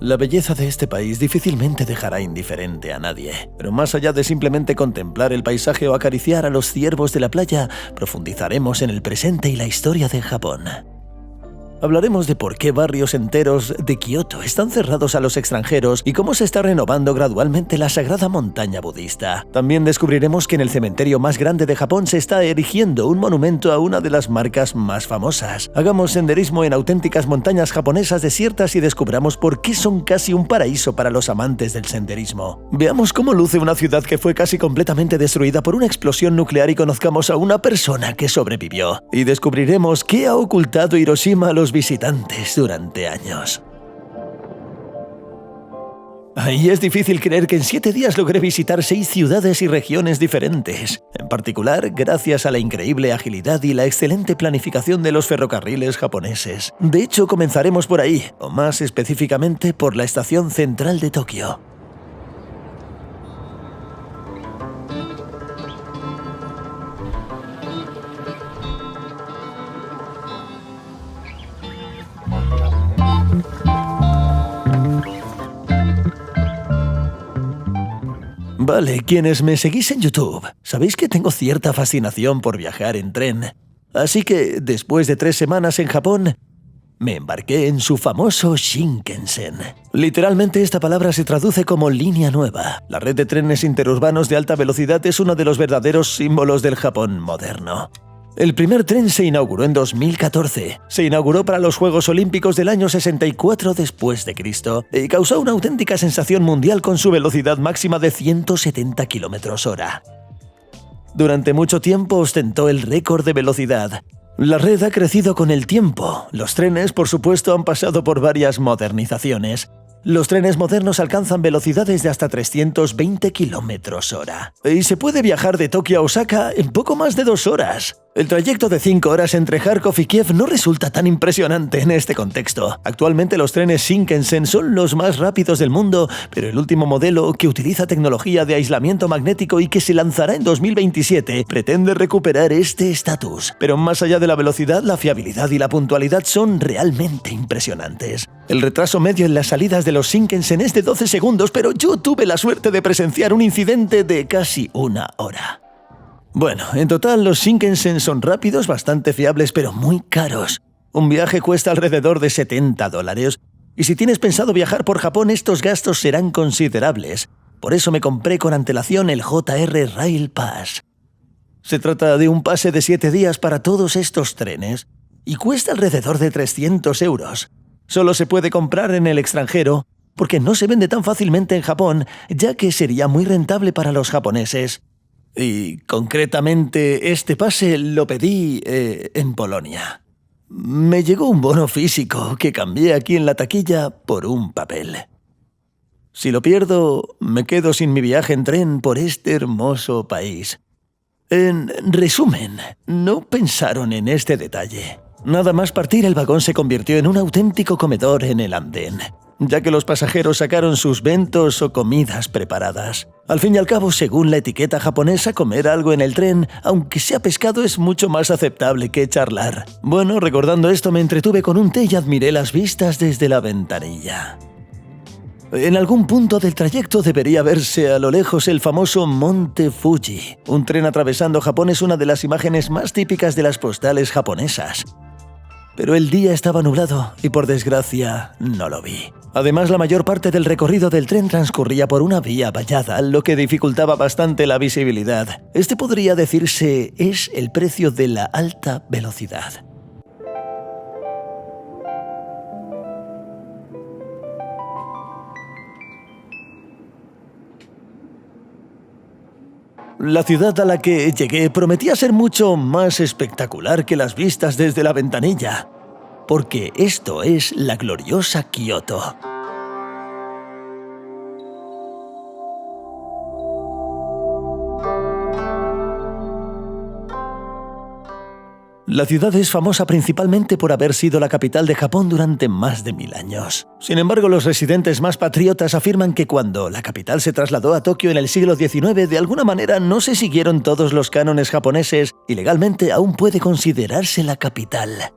La belleza de este país difícilmente dejará indiferente a nadie, pero más allá de simplemente contemplar el paisaje o acariciar a los ciervos de la playa, profundizaremos en el presente y la historia de Japón. Hablaremos de por qué barrios enteros de Kioto están cerrados a los extranjeros y cómo se está renovando gradualmente la sagrada montaña budista. También descubriremos que en el cementerio más grande de Japón se está erigiendo un monumento a una de las marcas más famosas. Hagamos senderismo en auténticas montañas japonesas desiertas y descubramos por qué son casi un paraíso para los amantes del senderismo. Veamos cómo luce una ciudad que fue casi completamente destruida por una explosión nuclear y conozcamos a una persona que sobrevivió. Y descubriremos qué ha ocultado Hiroshima a los visitantes durante años. Y es difícil creer que en 7 días logré visitar 6 ciudades y regiones diferentes, en particular gracias a la increíble agilidad y la excelente planificación de los ferrocarriles japoneses. De hecho, comenzaremos por ahí, o más específicamente por la estación central de Tokio. Vale, quienes me seguís en YouTube, sabéis que tengo cierta fascinación por viajar en tren. Así que, después de 3 semanas en Japón, me embarqué en su famoso Shinkansen. Literalmente esta palabra se traduce como línea nueva. La red de trenes interurbanos de alta velocidad es uno de los verdaderos símbolos del Japón moderno. El primer tren se inauguró en 2014. Se inauguró para los Juegos Olímpicos del año 64 después de Cristo y causó una auténtica sensación mundial con su velocidad máxima de 170 km/h. Durante mucho tiempo ostentó el récord de velocidad. La red ha crecido con el tiempo. Los trenes, por supuesto, han pasado por varias modernizaciones. Los trenes modernos alcanzan velocidades de hasta 320 km/h. Y se puede viajar de Tokio a Osaka en poco más de 2 horas. El trayecto de 5 horas entre Kharkov y Kiev no resulta tan impresionante en este contexto. Actualmente los trenes Shinkansen son los más rápidos del mundo, pero el último modelo, que utiliza tecnología de aislamiento magnético y que se lanzará en 2027, pretende recuperar este estatus. Pero más allá de la velocidad, la fiabilidad y la puntualidad son realmente impresionantes. El retraso medio en las salidas de los Shinkansen es de 12 segundos, pero yo tuve la suerte de presenciar un incidente de casi 1 hora. Bueno, en total los Shinkansen son rápidos, bastante fiables, pero muy caros. Un viaje cuesta alrededor de $70, y si tienes pensado viajar por Japón, estos gastos serán considerables. Por eso me compré con antelación el JR Rail Pass. Se trata de un pase de 7 días para todos estos trenes, y cuesta alrededor de 300 euros. Solo se puede comprar en el extranjero, porque no se vende tan fácilmente en Japón, ya que sería muy rentable para los japoneses. Y, concretamente, este pase lo pedí en Polonia. Me llegó un bono físico que cambié aquí en la taquilla por un papel. Si lo pierdo, me quedo sin mi viaje en tren por este hermoso país. En resumen, no pensaron en este detalle. Nada más partir, el vagón se convirtió en un auténtico comedor en el andén, ya que los pasajeros sacaron sus bentos o comidas preparadas. Al fin y al cabo, según la etiqueta japonesa, comer algo en el tren, aunque sea pescado, es mucho más aceptable que charlar. Bueno, recordando esto, me entretuve con un té y admiré las vistas desde la ventanilla. En algún punto del trayecto debería verse a lo lejos el famoso Monte Fuji. Un tren atravesando Japón es una de las imágenes más típicas de las postales japonesas. Pero el día estaba nublado y, por desgracia, no lo vi. Además, la mayor parte del recorrido del tren transcurría por una vía vallada, lo que dificultaba bastante la visibilidad. Este podría decirse es el precio de la alta velocidad. La ciudad a la que llegué prometía ser mucho más espectacular que las vistas desde la ventanilla, porque esto es la gloriosa Kioto. La ciudad es famosa principalmente por haber sido la capital de Japón durante más de 1000 años. Sin embargo, los residentes más patriotas afirman que cuando la capital se trasladó a Tokio en el siglo XIX, de alguna manera no se siguieron todos los cánones japoneses y legalmente aún puede considerarse la capital.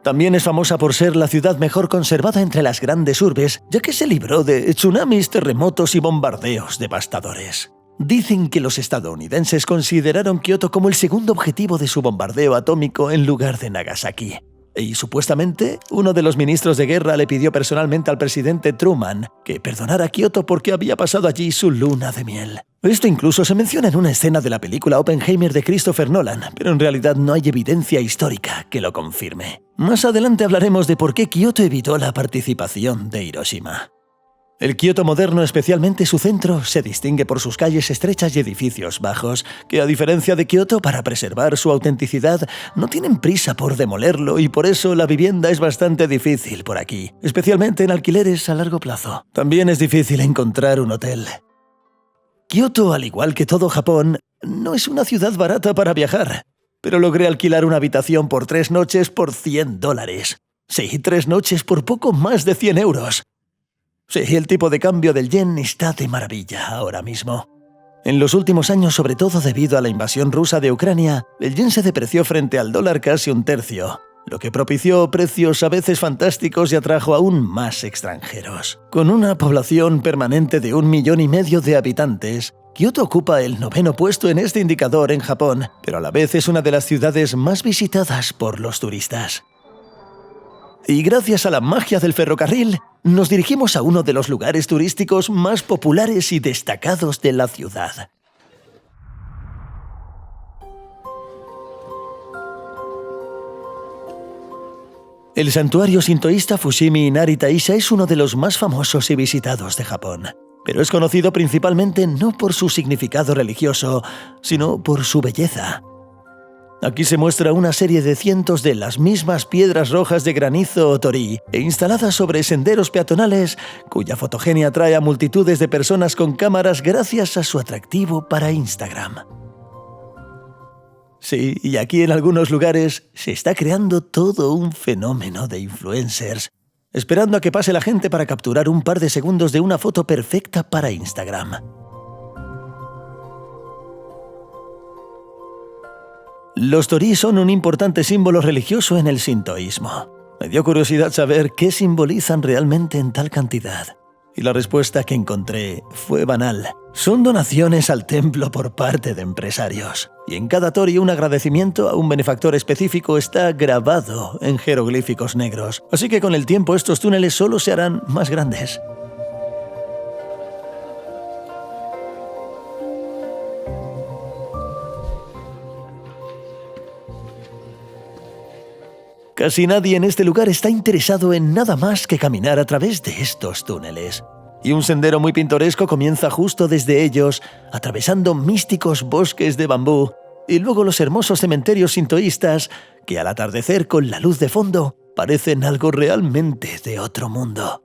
También es famosa por ser la ciudad mejor conservada entre las grandes urbes, ya que se libró de tsunamis, terremotos y bombardeos devastadores. Dicen que los estadounidenses consideraron Kioto como el segundo objetivo de su bombardeo atómico en lugar de Nagasaki. Y supuestamente, uno de los ministros de guerra le pidió personalmente al presidente Truman que perdonara a Kioto porque había pasado allí su luna de miel. Esto incluso se menciona en una escena de la película Oppenheimer de Christopher Nolan, pero en realidad no hay evidencia histórica que lo confirme. Más adelante hablaremos de por qué Kioto evitó la participación de Hiroshima. El Kioto moderno, especialmente su centro, se distingue por sus calles estrechas y edificios bajos, que a diferencia de Kioto, para preservar su autenticidad, no tienen prisa por demolerlo y por eso la vivienda es bastante difícil por aquí, especialmente en alquileres a largo plazo. También es difícil encontrar un hotel. Kioto, al igual que todo Japón, no es una ciudad barata para viajar, pero logré alquilar una habitación por 3 noches por $100. Sí, 3 noches por poco más de 100 euros. Sí, el tipo de cambio del yen está de maravilla ahora mismo. En los últimos años, sobre todo debido a la invasión rusa de Ucrania, el yen se depreció frente al dólar casi 1/3, lo que propició precios a veces fantásticos y atrajo aún más extranjeros. Con una población permanente de 1,5 millones de habitantes, Kioto ocupa el 9º puesto en este indicador en Japón, pero a la vez es una de las ciudades más visitadas por los turistas. Y gracias a la magia del ferrocarril, nos dirigimos a uno de los lugares turísticos más populares y destacados de la ciudad. El santuario sintoísta Fushimi Inari Taisha es uno de los más famosos y visitados de Japón, pero es conocido principalmente no por su significado religioso, sino por su belleza. Aquí se muestra una serie de cientos de las mismas piedras rojas de granizo o torii, instaladas sobre senderos peatonales, cuya fotogenia atrae a multitudes de personas con cámaras gracias a su atractivo para Instagram. Sí, y aquí en algunos lugares se está creando todo un fenómeno de influencers, esperando a que pase la gente para capturar un par de segundos de una foto perfecta para Instagram. Los torii son un importante símbolo religioso en el sintoísmo. Me dio curiosidad saber qué simbolizan realmente en tal cantidad. Y la respuesta que encontré fue banal. Son donaciones al templo por parte de empresarios. Y en cada torii un agradecimiento a un benefactor específico está grabado en jeroglíficos negros. Así que con el tiempo estos túneles solo se harán más grandes. Casi nadie en este lugar está interesado en nada más que caminar a través de estos túneles. Y un sendero muy pintoresco comienza justo desde ellos, atravesando místicos bosques de bambú, y luego los hermosos cementerios sintoístas, que al atardecer con la luz de fondo, parecen algo realmente de otro mundo.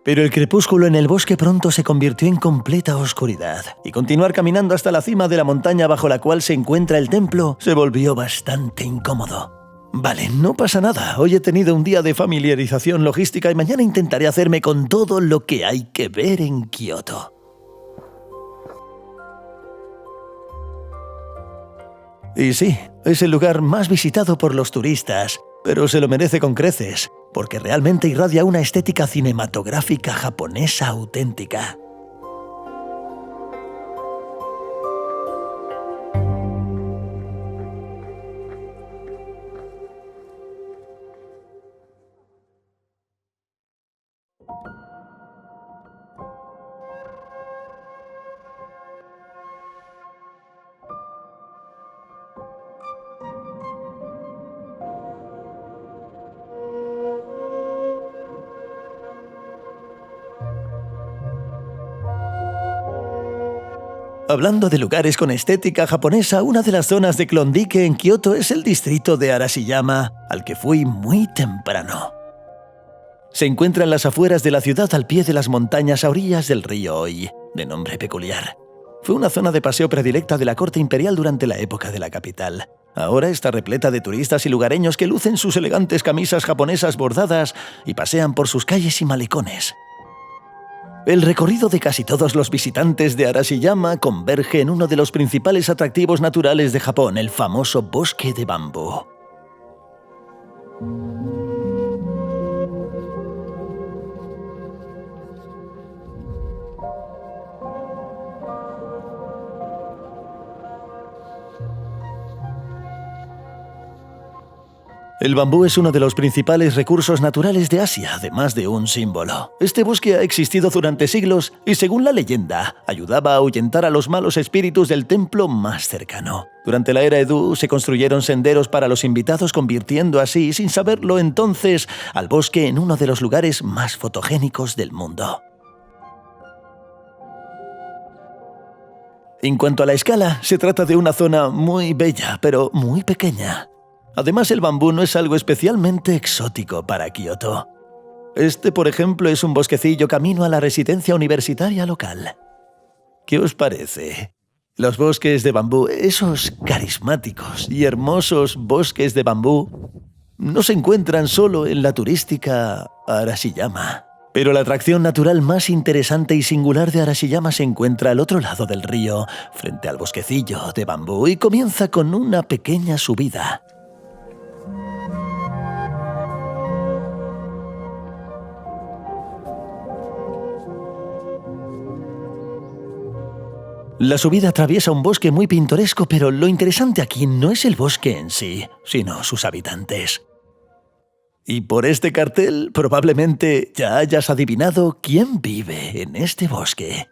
Pero el crepúsculo en el bosque pronto se convirtió en completa oscuridad, y continuar caminando hasta la cima de la montaña bajo la cual se encuentra el templo se volvió bastante incómodo. Vale, no pasa nada, hoy he tenido un día de familiarización logística y mañana intentaré hacerme con todo lo que hay que ver en Kioto. Y sí, es el lugar más visitado por los turistas, pero se lo merece con creces, porque realmente irradia una estética cinematográfica japonesa auténtica. Hablando de lugares con estética japonesa, una de las zonas de Klondike en Kioto es el distrito de Arashiyama, al que fui muy temprano. Se encuentra en las afueras de la ciudad al pie de las montañas a orillas del río Oi, de nombre peculiar. Fue una zona de paseo predilecta de la corte imperial durante la época de la capital. Ahora está repleta de turistas y lugareños que lucen sus elegantes camisas japonesas bordadas y pasean por sus calles y malecones. El recorrido de casi todos los visitantes de Arashiyama converge en uno de los principales atractivos naturales de Japón, el famoso bosque de bambú. El bambú es uno de los principales recursos naturales de Asia, además de un símbolo. Este bosque ha existido durante siglos y, según la leyenda, ayudaba a ahuyentar a los malos espíritus del templo más cercano. Durante la era Edo se construyeron senderos para los invitados, convirtiendo así, sin saberlo entonces, al bosque en uno de los lugares más fotogénicos del mundo. En cuanto a la escala, se trata de una zona muy bella, pero muy pequeña. Además, el bambú no es algo especialmente exótico para Kioto. Este, por ejemplo, es un bosquecillo camino a la residencia universitaria local. ¿Qué os parece? Los bosques de bambú, esos carismáticos y hermosos bosques de bambú, no se encuentran solo en la turística Arashiyama. Pero la atracción natural más interesante y singular de Arashiyama se encuentra al otro lado del río, frente al bosquecillo de bambú, y comienza con una pequeña subida. La subida atraviesa un bosque muy pintoresco, pero lo interesante aquí no es el bosque en sí, sino sus habitantes. Y por este cartel probablemente ya hayas adivinado quién vive en este bosque.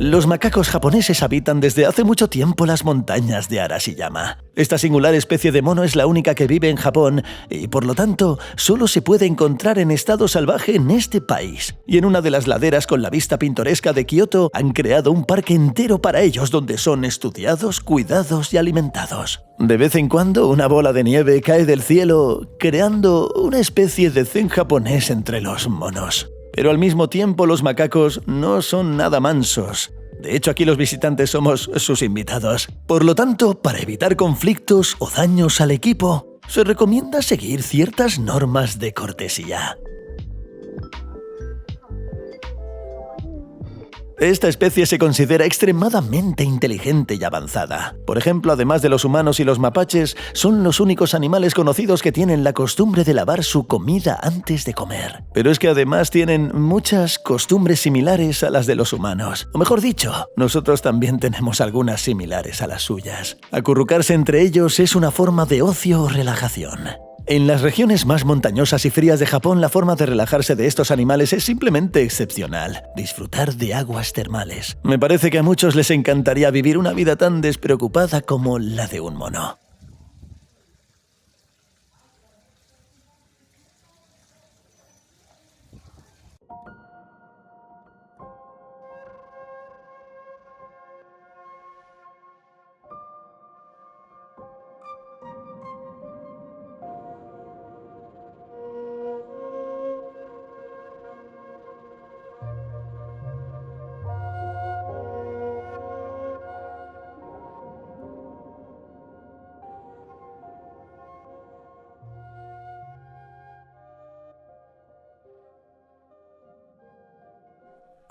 Los macacos japoneses habitan desde hace mucho tiempo las montañas de Arashiyama. Esta singular especie de mono es la única que vive en Japón y, por lo tanto, solo se puede encontrar en estado salvaje en este país. Y en una de las laderas con la vista pintoresca de Kioto han creado un parque entero para ellos donde son estudiados, cuidados y alimentados. De vez en cuando una bola de nieve cae del cielo, creando una especie de zen japonés entre los monos. Pero al mismo tiempo los macacos no son nada mansos. De hecho, aquí los visitantes somos sus invitados. Por lo tanto, para evitar conflictos o daños al equipo, se recomienda seguir ciertas normas de cortesía. Esta especie se considera extremadamente inteligente y avanzada. Por ejemplo, además de los humanos y los mapaches, son los únicos animales conocidos que tienen la costumbre de lavar su comida antes de comer. Pero es que además tienen muchas costumbres similares a las de los humanos. O mejor dicho, nosotros también tenemos algunas similares a las suyas. Acurrucarse entre ellos es una forma de ocio o relajación. En las regiones más montañosas y frías de Japón, la forma de relajarse de estos animales es simplemente excepcional: disfrutar de aguas termales. Me parece que a muchos les encantaría vivir una vida tan despreocupada como la de un mono.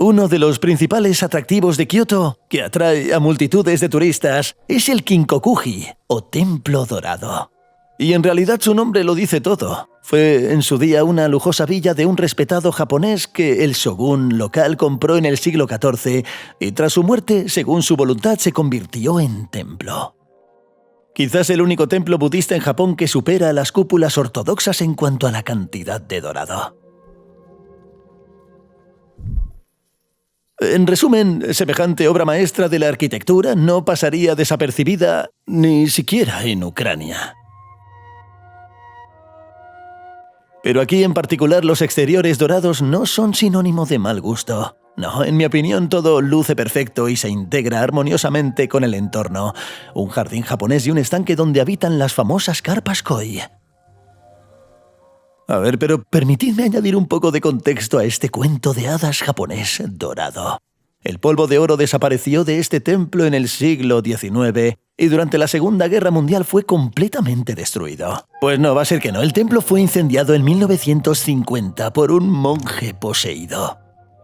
Uno de los principales atractivos de Kioto, que atrae a multitudes de turistas, es el Kinkokuji, o Templo Dorado. Y en realidad su nombre lo dice todo. Fue en su día una lujosa villa de un respetado japonés que el shogun local compró en el siglo XIV y tras su muerte, según su voluntad, se convirtió en templo. Quizás el único templo budista en Japón que supera a las cúpulas ortodoxas en cuanto a la cantidad de dorado. En resumen, semejante obra maestra de la arquitectura no pasaría desapercibida ni siquiera en Ucrania. Pero aquí en particular los exteriores dorados no son sinónimo de mal gusto. No, en mi opinión todo luce perfecto y se integra armoniosamente con el entorno. Un jardín japonés y un estanque donde habitan las famosas carpas koi. A ver, pero permitidme añadir un poco de contexto a este cuento de hadas japonés dorado. El polvo de oro desapareció de este templo en el siglo XIX y durante la Segunda Guerra Mundial fue completamente destruido. Pues no, va a ser que no. El templo fue incendiado en 1950 por un monje poseído.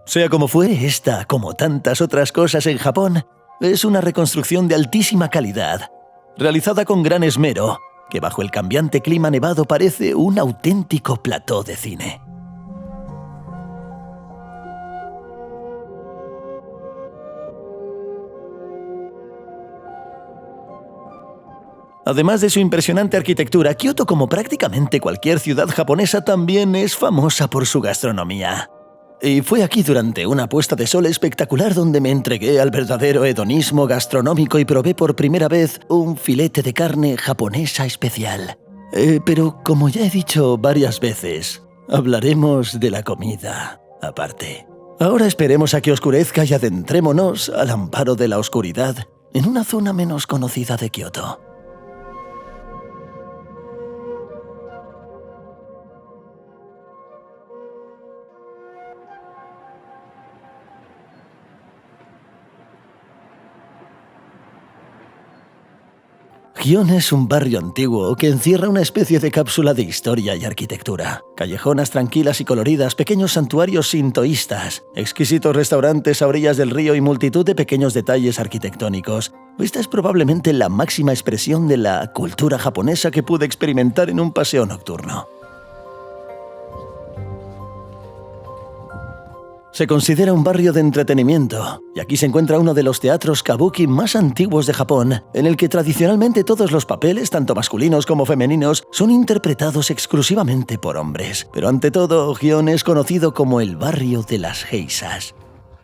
Sea como fue, esta, como tantas otras cosas en Japón, es una reconstrucción de altísima calidad, realizada con gran esmero, que bajo el cambiante clima nevado parece un auténtico plató de cine. Además de su impresionante arquitectura, Kioto, como prácticamente cualquier ciudad japonesa, también es famosa por su gastronomía. Y fue aquí durante una puesta de sol espectacular donde me entregué al verdadero hedonismo gastronómico y probé por primera vez un filete de carne japonesa especial. Pero como ya he dicho varias veces, hablaremos de la comida aparte. Ahora esperemos a que oscurezca y adentrémonos al amparo de la oscuridad en una zona menos conocida de Kioto. Gion es un barrio antiguo que encierra una especie de cápsula de historia y arquitectura. Callejonas tranquilas y coloridas, pequeños santuarios sintoístas, exquisitos restaurantes a orillas del río y multitud de pequeños detalles arquitectónicos. Esta es probablemente la máxima expresión de la cultura japonesa que pude experimentar en un paseo nocturno. Se considera un barrio de entretenimiento, y aquí se encuentra uno de los teatros kabuki más antiguos de Japón, en el que tradicionalmente todos los papeles, tanto masculinos como femeninos, son interpretados exclusivamente por hombres. Pero ante todo, Gion es conocido como el barrio de las geishas.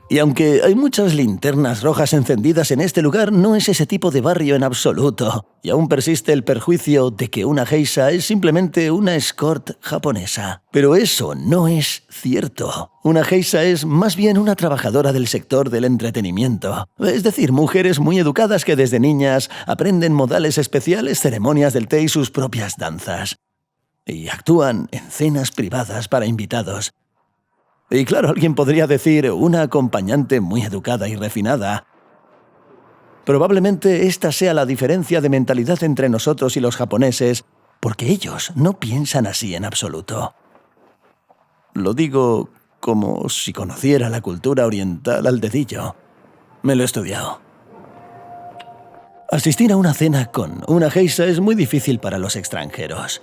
Y aunque hay muchas linternas rojas encendidas en este lugar, no es ese tipo de barrio en absoluto. Y aún persiste el perjuicio de que una geisha es simplemente una escort japonesa. Pero eso no es cierto. Una geisha es más bien una trabajadora del sector del entretenimiento. Es decir, mujeres muy educadas que desde niñas aprenden modales especiales, ceremonias del té y sus propias danzas. Y actúan en cenas privadas para invitados. Y claro, alguien podría decir una acompañante muy educada y refinada. Probablemente esta sea la diferencia de mentalidad entre nosotros y los japoneses, porque ellos no piensan así en absoluto. Lo digo como si conociera la cultura oriental al dedillo. Me lo he estudiado. Asistir a una cena con una geisha es muy difícil para los extranjeros.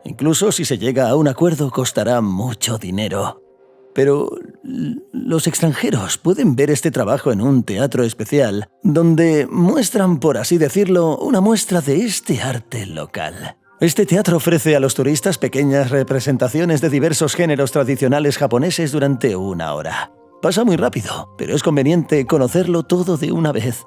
Incluso si se llega a un acuerdo, costará mucho dinero. Pero los extranjeros pueden ver este trabajo en un teatro especial, donde muestran, por así decirlo, una muestra de este arte local. Este teatro ofrece a los turistas pequeñas representaciones de diversos géneros tradicionales japoneses durante una hora. Pasa muy rápido, pero es conveniente conocerlo todo de una vez.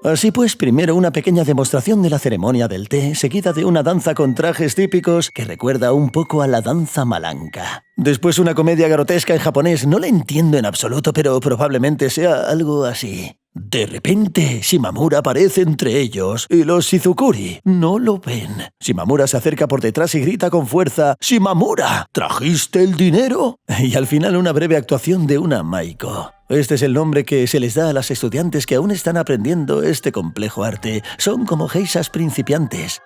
Así pues, primero una pequeña demostración de la ceremonia del té, seguida de una danza con trajes típicos que recuerda un poco a la danza malanca. Después una comedia grotesca en japonés, no la entiendo en absoluto, pero probablemente sea algo así. De repente, Shimamura aparece entre ellos y los Shizukuri no lo ven. Shimamura se acerca por detrás y grita con fuerza: «¡Shimamura! ¿Trajiste el dinero?». Y al final una breve actuación de una Maiko. Este es el nombre que se les da a las estudiantes que aún están aprendiendo este complejo arte. Son como geishas principiantes.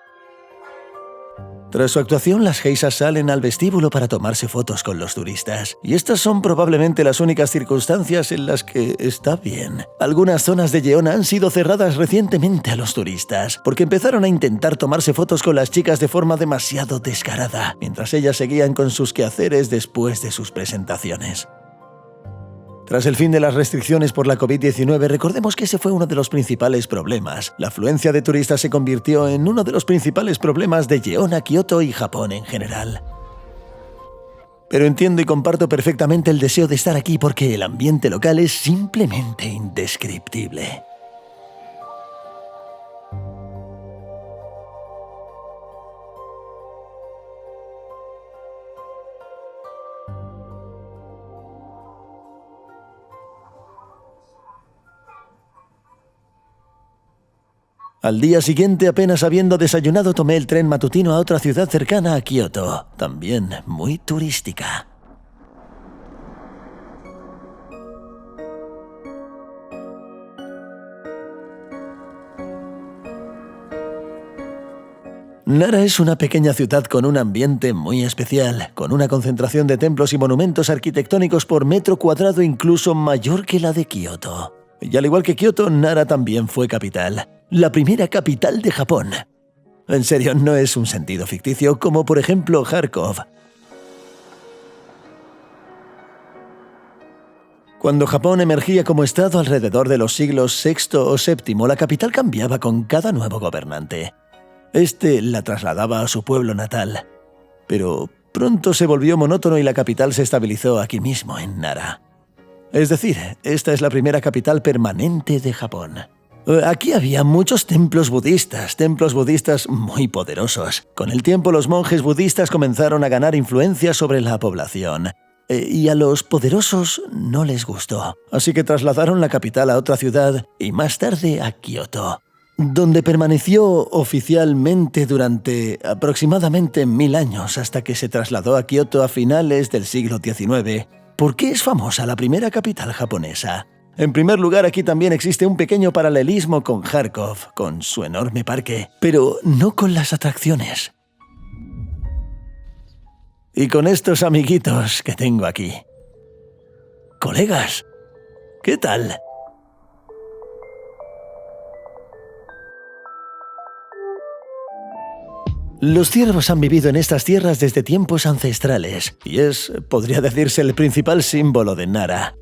Tras su actuación, las geishas salen al vestíbulo para tomarse fotos con los turistas. Y estas son probablemente las únicas circunstancias en las que está bien. Algunas zonas de Yeona han sido cerradas recientemente a los turistas, porque empezaron a intentar tomarse fotos con las chicas de forma demasiado descarada, mientras ellas seguían con sus quehaceres después de sus presentaciones. Tras el fin de las restricciones por la COVID-19, recordemos que ese fue uno de los principales problemas. La afluencia de turistas se convirtió en uno de los principales problemas de Yeona, Kioto y Japón en general. Pero entiendo y comparto perfectamente el deseo de estar aquí porque el ambiente local es simplemente indescriptible. Al día siguiente, apenas habiendo desayunado, tomé el tren matutino a otra ciudad cercana a Kioto, también muy turística. Nara es una pequeña ciudad con un ambiente muy especial, con una concentración de templos y monumentos arquitectónicos por metro cuadrado incluso mayor que la de Kioto. Y al igual que Kioto, Nara también fue capital, la primera capital de Japón. En serio, no es un sentido ficticio, como por ejemplo Kharkov. Cuando Japón emergía como estado alrededor de los siglos VI o VII, la capital cambiaba con cada nuevo gobernante. Este la trasladaba a su pueblo natal, pero pronto se volvió monótono y la capital se estabilizó aquí mismo, en Nara. Es decir, esta es la primera capital permanente de Japón. Aquí había muchos templos budistas muy poderosos. Con el tiempo los monjes budistas comenzaron a ganar influencia sobre la población. Y a los poderosos no les gustó, así que trasladaron la capital a otra ciudad y más tarde a Kioto, donde permaneció oficialmente durante aproximadamente 1000 años hasta que se trasladó a Kioto a finales del siglo XIX. ¿Por qué es famosa la primera capital japonesa? En primer lugar, aquí también existe un pequeño paralelismo con Kharkov, con su enorme parque, pero no con las atracciones. Y con estos amiguitos que tengo aquí. Colegas, ¿qué tal? Los ciervos han vivido en estas tierras desde tiempos ancestrales y podría decirse, el principal símbolo de Nara.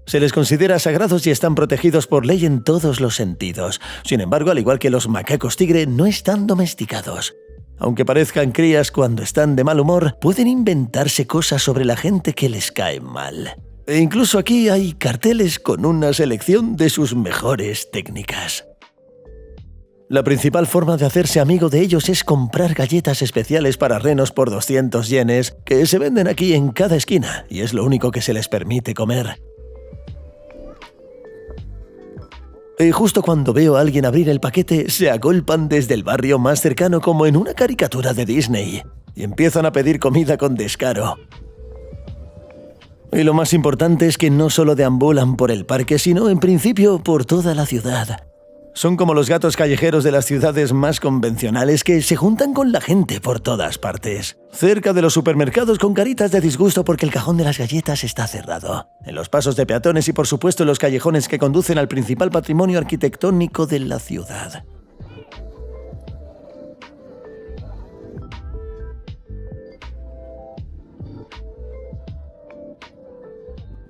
Se les considera sagrados y están protegidos por ley en todos los sentidos. Sin embargo, al igual que los macacos tigre, no están domesticados. Aunque parezcan crías cuando están de mal humor, pueden inventarse cosas sobre la gente que les cae mal. E incluso aquí hay carteles con una selección de sus mejores técnicas. La principal forma de hacerse amigo de ellos es comprar galletas especiales para renos por 200 yenes, que se venden aquí en cada esquina, y es lo único que se les permite comer. Y justo cuando veo a alguien abrir el paquete, se agolpan desde el barrio más cercano como en una caricatura de Disney, y empiezan a pedir comida con descaro. Y lo más importante es que no solo deambulan por el parque, sino en principio por toda la ciudad. Son como los gatos callejeros de las ciudades más convencionales que se juntan con la gente por todas partes. Cerca de los supermercados con caritas de disgusto porque el cajón de las galletas está cerrado. En los pasos de peatones y por supuesto en los callejones que conducen al principal patrimonio arquitectónico de la ciudad.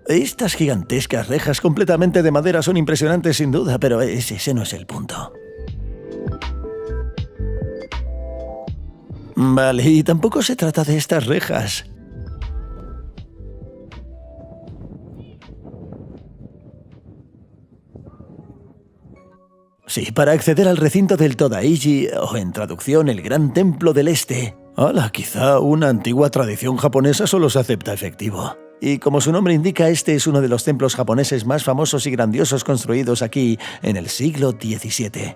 Estas gigantescas rejas completamente de madera son impresionantes sin duda, pero ese no es el punto. Vale, y tampoco se trata de estas rejas. Sí, para acceder al recinto del Todaiji, o en traducción, el Gran Templo del Este. ¡Hala! Quizá una antigua tradición japonesa solo se acepta efectivo. Y como su nombre indica, este es uno de los templos japoneses más famosos y grandiosos construidos aquí en el siglo XVII.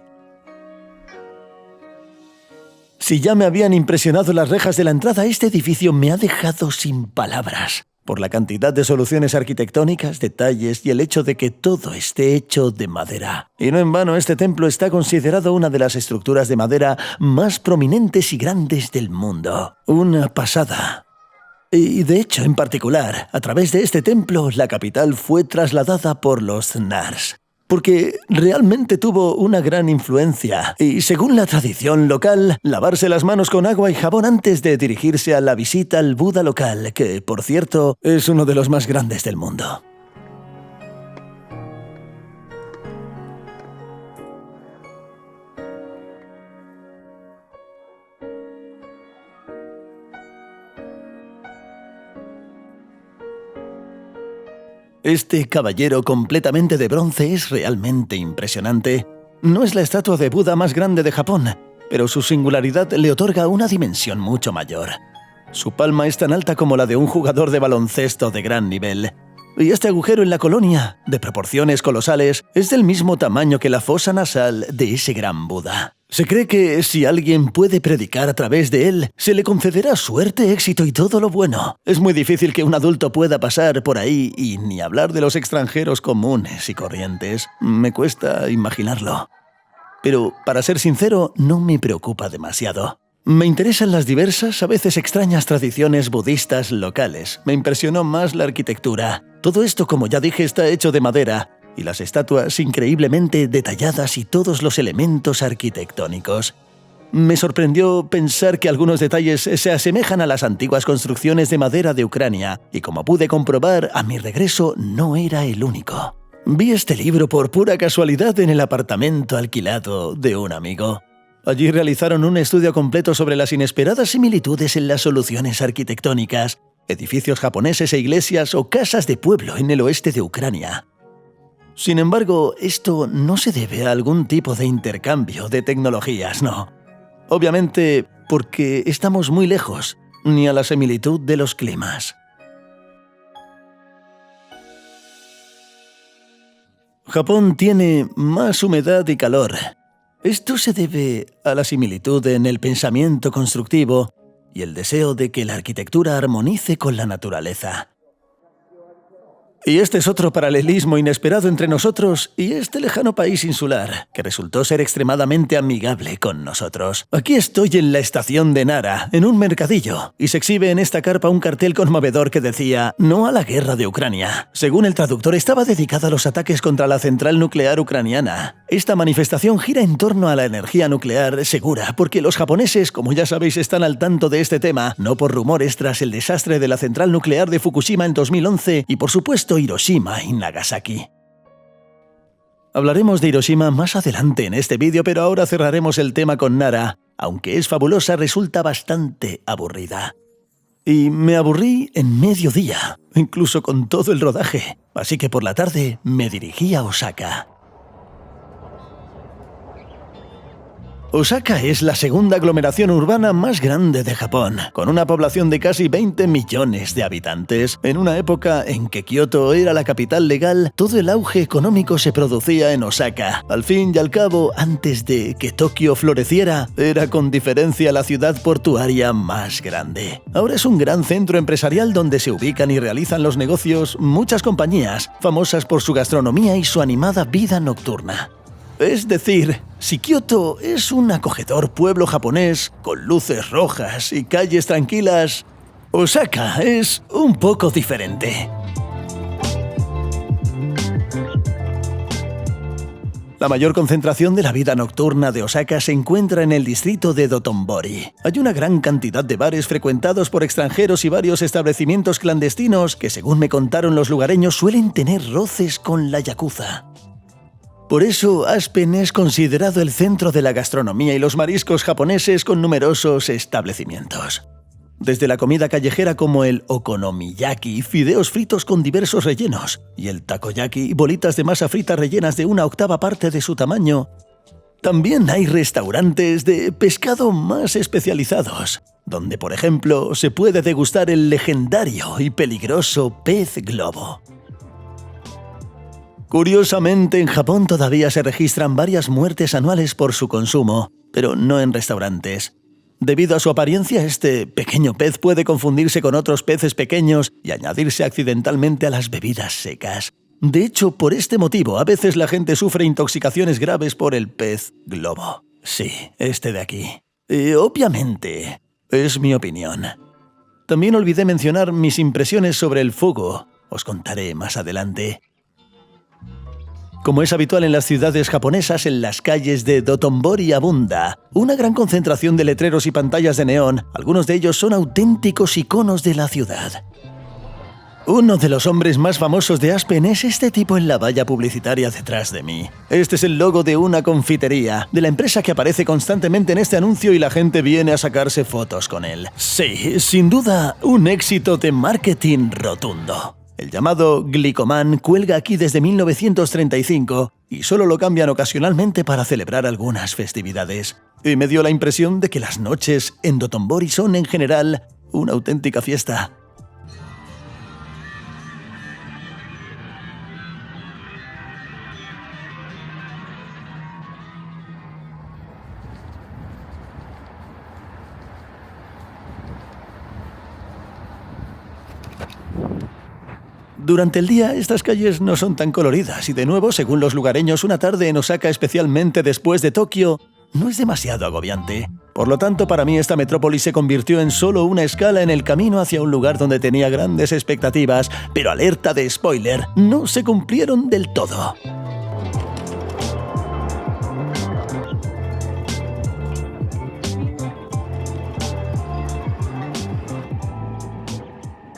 Si ya me habían impresionado las rejas de la entrada, este edificio me ha dejado sin palabras. Por la cantidad de soluciones arquitectónicas, detalles y el hecho de que todo esté hecho de madera. Y no en vano, este templo está considerado una de las estructuras de madera más prominentes y grandes del mundo. Una pasada. Y de hecho, en particular, a través de este templo, la capital fue trasladada por los Nars, porque realmente tuvo una gran influencia. Y según la tradición local, lavarse las manos con agua y jabón antes de dirigirse a la visita al Buda local, que, por cierto, es uno de los más grandes del mundo. Este caballero completamente de bronce es realmente impresionante. No es la estatua de Buda más grande de Japón, pero su singularidad le otorga una dimensión mucho mayor. Su palma es tan alta como la de un jugador de baloncesto de gran nivel. Y este agujero en la colonia, de proporciones colosales, es del mismo tamaño que la fosa nasal de ese gran Buda. Se cree que si alguien puede predicar a través de él, se le concederá suerte, éxito y todo lo bueno. Es muy difícil que un adulto pueda pasar por ahí y ni hablar de los extranjeros comunes y corrientes. Me cuesta imaginarlo. Pero, para ser sincero, no me preocupa demasiado. Me interesan las diversas, a veces extrañas tradiciones budistas locales. Me impresionó más la arquitectura. Todo esto, como ya dije, está hecho de madera. Y las estatuas increíblemente detalladas y todos los elementos arquitectónicos. Me sorprendió pensar que algunos detalles se asemejan a las antiguas construcciones de madera de Ucrania, y como pude comprobar, a mi regreso no era el único. Vi este libro por pura casualidad en el apartamento alquilado de un amigo. Allí realizaron un estudio completo sobre las inesperadas similitudes en las soluciones arquitectónicas, edificios japoneses e iglesias o casas de pueblo en el oeste de Ucrania. Sin embargo, esto no se debe a algún tipo de intercambio de tecnologías, no. Obviamente, porque estamos muy lejos, ni a la similitud de los climas. Japón tiene más humedad y calor. Esto se debe a la similitud en el pensamiento constructivo y el deseo de que la arquitectura armonice con la naturaleza. Y este es otro paralelismo inesperado entre nosotros y este lejano país insular, que resultó ser extremadamente amigable con nosotros. Aquí estoy en la estación de Nara, en un mercadillo, y se exhibe en esta carpa un cartel conmovedor que decía «No a la guerra de Ucrania». Según el traductor, estaba dedicada a los ataques contra la central nuclear ucraniana. Esta manifestación gira en torno a la energía nuclear segura, porque los japoneses, como ya sabéis, están al tanto de este tema, no por rumores tras el desastre de la central nuclear de Fukushima en 2011 y, por supuesto, Hiroshima y Nagasaki. Hablaremos de Hiroshima más adelante en este vídeo, pero ahora cerraremos el tema con Nara. Aunque es fabulosa, resulta bastante aburrida. Y me aburrí en mediodía, incluso con todo el rodaje. Así que por la tarde me dirigí a Osaka. Osaka es la segunda aglomeración urbana más grande de Japón, con una población de casi 20 millones de habitantes. En una época en que Kioto era la capital legal, todo el auge económico se producía en Osaka. Al fin y al cabo, antes de que Tokio floreciera, era con diferencia la ciudad portuaria más grande. Ahora es un gran centro empresarial donde se ubican y realizan los negocios muchas compañías, famosas por su gastronomía y su animada vida nocturna. Es decir, si Kioto es un acogedor pueblo japonés con luces rojas y calles tranquilas, Osaka es un poco diferente. La mayor concentración de la vida nocturna de Osaka se encuentra en el distrito de Dotonbori. Hay una gran cantidad de bares frecuentados por extranjeros y varios establecimientos clandestinos que, según me contaron los lugareños, suelen tener roces con la yakuza. Por eso, Aspen es considerado el centro de la gastronomía y los mariscos japoneses con numerosos establecimientos. Desde la comida callejera como el okonomiyaki, fideos fritos con diversos rellenos, y el takoyaki, bolitas de masa frita rellenas de 1/8 parte de su tamaño. También hay restaurantes de pescado más especializados, donde, por ejemplo, se puede degustar el legendario y peligroso pez globo. Curiosamente, en Japón todavía se registran varias muertes anuales por su consumo, pero no en restaurantes. Debido a su apariencia, este pequeño pez puede confundirse con otros peces pequeños y añadirse accidentalmente a las bebidas secas. De hecho, por este motivo, a veces la gente sufre intoxicaciones graves por el pez globo. Sí, este de aquí. Obviamente, es mi opinión. También olvidé mencionar mis impresiones sobre el fugu. Os contaré más adelante. Como es habitual en las ciudades japonesas, en las calles de Dotonbori abunda una gran concentración de letreros y pantallas de neón. Algunos de ellos son auténticos iconos de la ciudad. Uno de los hombres más famosos de Aspen es este tipo en la valla publicitaria detrás de mí. Este es el logo de una confitería, de la empresa que aparece constantemente en este anuncio y la gente viene a sacarse fotos con él. Sí, sin duda, un éxito de marketing rotundo. El llamado Glicoman cuelga aquí desde 1935 y solo lo cambian ocasionalmente para celebrar algunas festividades. Y me dio la impresión de que las noches en Dotonbori son, en general, una auténtica fiesta. Durante el día, estas calles no son tan coloridas y, de nuevo, según los lugareños, una tarde en Osaka, especialmente después de Tokio, no es demasiado agobiante. Por lo tanto, para mí esta metrópoli se convirtió en solo una escala en el camino hacia un lugar donde tenía grandes expectativas, pero alerta de spoiler, no se cumplieron del todo.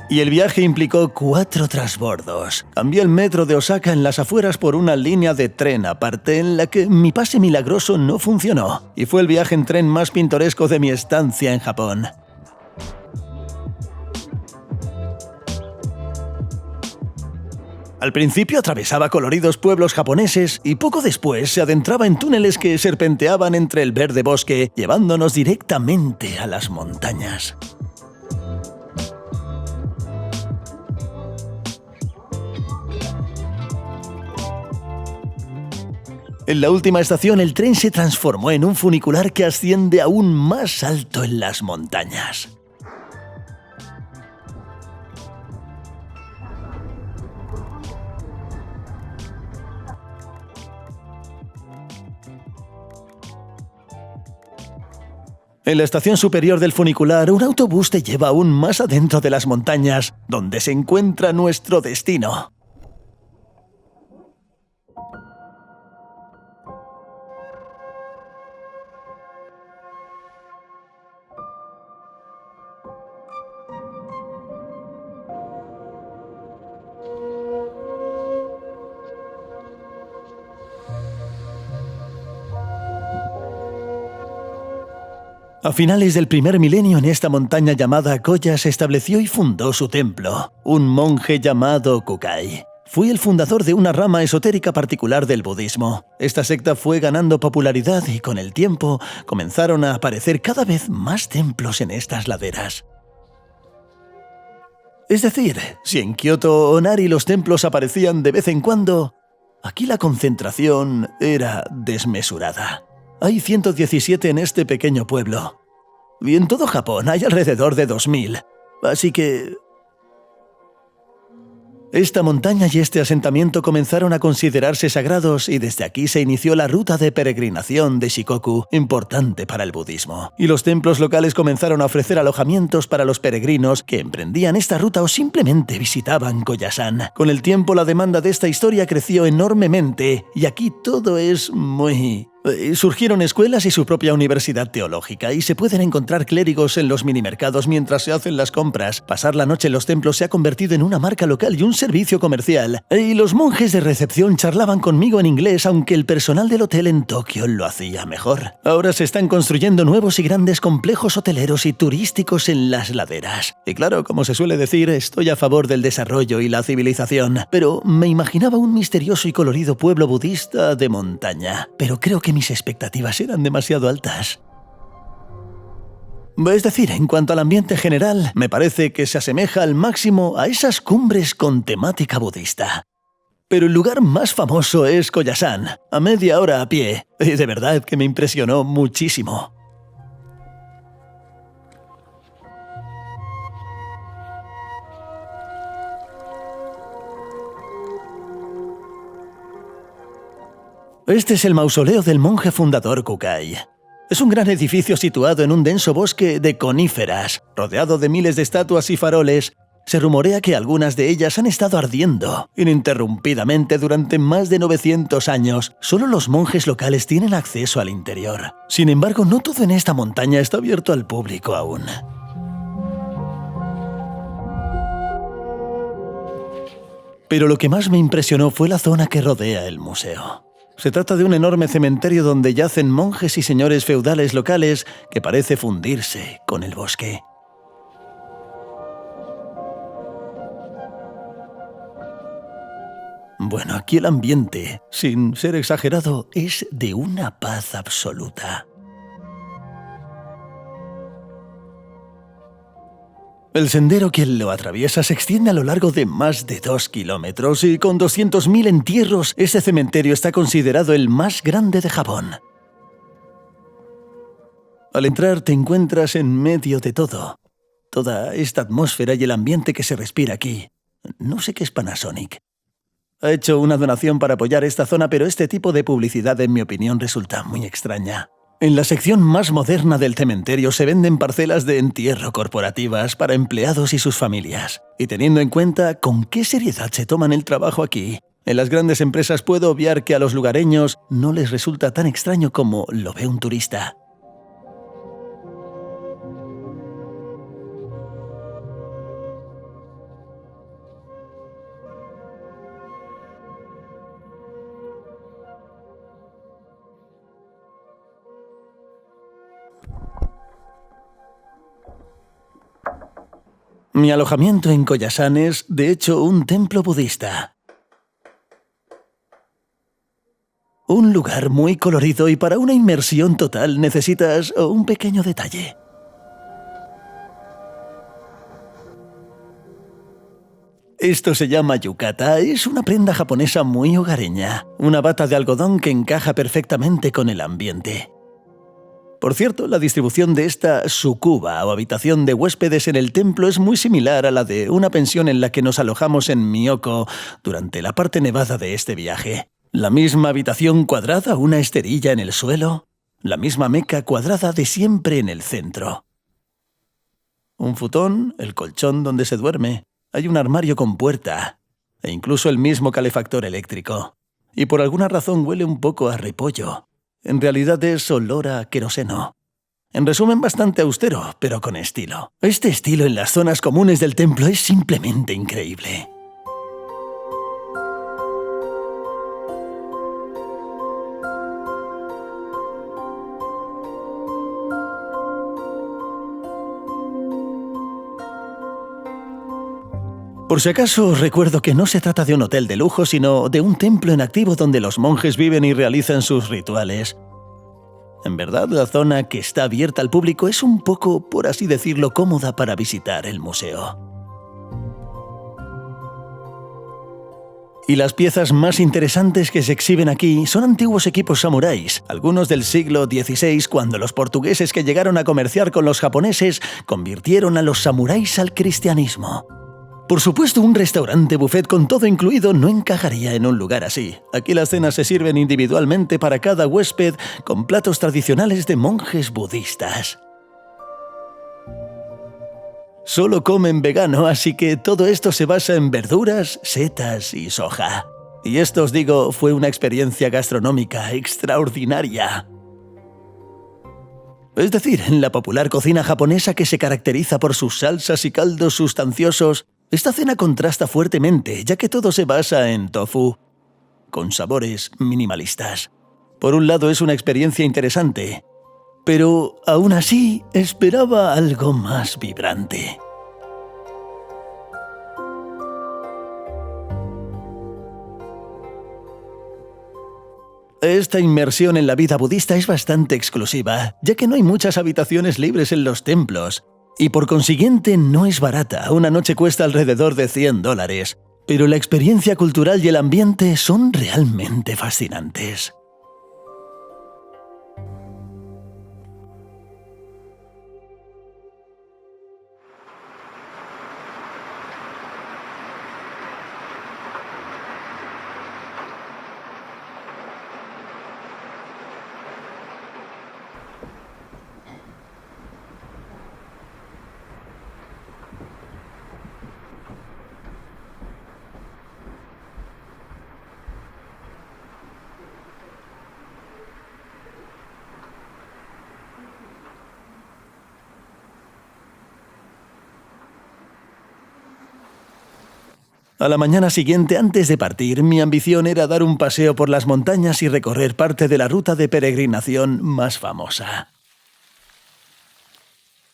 Y el viaje implicó 4 transbordos. Cambié el metro de Osaka en las afueras por una línea de tren aparte en la que mi pase milagroso no funcionó. Y fue el viaje en tren más pintoresco de mi estancia en Japón. Al principio atravesaba coloridos pueblos japoneses y poco después se adentraba en túneles que serpenteaban entre el verde bosque, llevándonos directamente a las montañas. En la última estación, el tren se transformó en un funicular que asciende aún más alto en las montañas. En la estación superior del funicular, un autobús te lleva aún más adentro de las montañas, donde se encuentra nuestro destino. A finales del primer milenio, en esta montaña llamada Koya se estableció y fundó su templo, un monje llamado Kukai. Fue el fundador de una rama esotérica particular del budismo. Esta secta fue ganando popularidad y con el tiempo comenzaron a aparecer cada vez más templos en estas laderas. Es decir, si en Kioto o Nari los templos aparecían de vez en cuando, aquí la concentración era desmesurada. Hay 117 en este pequeño pueblo. Y en todo Japón hay alrededor de 2000. Así que esta montaña y este asentamiento comenzaron a considerarse sagrados y desde aquí se inició la ruta de peregrinación de Shikoku, importante para el budismo. Y los templos locales comenzaron a ofrecer alojamientos para los peregrinos que emprendían esta ruta o simplemente visitaban Koyasan. Con el tiempo la demanda de esta historia creció enormemente y aquí todo es muy... Surgieron escuelas y su propia universidad teológica y se pueden encontrar clérigos en los minimercados mientras se hacen las compras. Pasar la noche en los templos se ha convertido en una marca local y un servicio comercial. Y los monjes de recepción charlaban conmigo en inglés, aunque el personal del hotel en Tokio lo hacía mejor. Ahora se están construyendo nuevos y grandes complejos hoteleros y turísticos en las laderas. Y claro, como se suele decir, estoy a favor del desarrollo y la civilización, pero me imaginaba un misterioso y colorido pueblo budista de montaña. Pero creo que mis expectativas eran demasiado altas. Es decir, en cuanto al ambiente general, me parece que se asemeja al máximo a esas cumbres con temática budista. Pero el lugar más famoso es Koyasan, a media hora a pie, y de verdad que me impresionó muchísimo. Este es el mausoleo del monje fundador Kukai. Es un gran edificio situado en un denso bosque de coníferas, rodeado de miles de estatuas y faroles. Se rumorea que algunas de ellas han estado ardiendo ininterrumpidamente durante más de 900 años. Solo los monjes locales tienen acceso al interior. Sin embargo, no todo en esta montaña está abierto al público aún. Pero lo que más me impresionó fue la zona que rodea el museo. Se trata de un enorme cementerio donde yacen monjes y señores feudales locales que parece fundirse con el bosque. Bueno, aquí el ambiente, sin ser exagerado, es de una paz absoluta. El sendero que lo atraviesa se extiende a lo largo de más de 2 kilómetros y con 200.000 entierros, ese cementerio está considerado el más grande de Japón. Al entrar te encuentras en medio de todo. Toda esta atmósfera y el ambiente que se respira aquí No sé qué es Panasonic. Ha hecho una donación para apoyar esta zona, pero este tipo de publicidad, en mi opinión, resulta muy extraña. En la sección más moderna del cementerio se venden parcelas de entierro corporativas para empleados y sus familias. Y teniendo en cuenta con qué seriedad se toman el trabajo aquí, en las grandes empresas puedo obviar que a los lugareños no les resulta tan extraño como lo ve un turista. Mi alojamiento en Koyasan es, de hecho, un templo budista. Un lugar muy colorido y para una inmersión total necesitas un pequeño detalle. Esto se llama yukata, es una prenda japonesa muy hogareña, una bata de algodón que encaja perfectamente con el ambiente. Por cierto, la distribución de esta sukuba o habitación de huéspedes en el templo es muy similar a la de una pensión en la que nos alojamos en Miyoko durante la parte nevada de este viaje. La misma habitación cuadrada, una esterilla en el suelo, la misma meca cuadrada de siempre en el centro. Un futón, el colchón donde se duerme, hay un armario con puerta e incluso el mismo calefactor eléctrico. Y por alguna razón huele un poco a repollo. En realidad es olor a queroseno. En resumen, bastante austero, pero con estilo. Este estilo en las zonas comunes del templo es simplemente increíble. Por si acaso, os recuerdo que no se trata de un hotel de lujo, sino de un templo en activo donde los monjes viven y realizan sus rituales. En verdad, la zona que está abierta al público es un poco, por así decirlo, cómoda para visitar el museo. Y las piezas más interesantes que se exhiben aquí son antiguos equipos samuráis, algunos del siglo XVI, cuando los portugueses que llegaron a comerciar con los japoneses convirtieron a los samuráis al cristianismo. Por supuesto, un restaurante buffet con todo incluido no encajaría en un lugar así. Aquí las cenas se sirven individualmente para cada huésped con platos tradicionales de monjes budistas. Solo comen vegano, así que todo esto se basa en verduras, setas y soja. Y esto, os digo, fue una experiencia gastronómica extraordinaria. Es decir, en la popular cocina japonesa que se caracteriza por sus salsas y caldos sustanciosos, esta cena contrasta fuertemente, ya que todo se basa en tofu, con sabores minimalistas. Por un lado es una experiencia interesante, pero aún así esperaba algo más vibrante. Esta inmersión en la vida budista es bastante exclusiva, ya que no hay muchas habitaciones libres en los templos. Y por consiguiente no es barata, una noche cuesta alrededor de $100, pero la experiencia cultural y el ambiente son realmente fascinantes. A la mañana siguiente, antes de partir, mi ambición era dar un paseo por las montañas y recorrer parte de la ruta de peregrinación más famosa.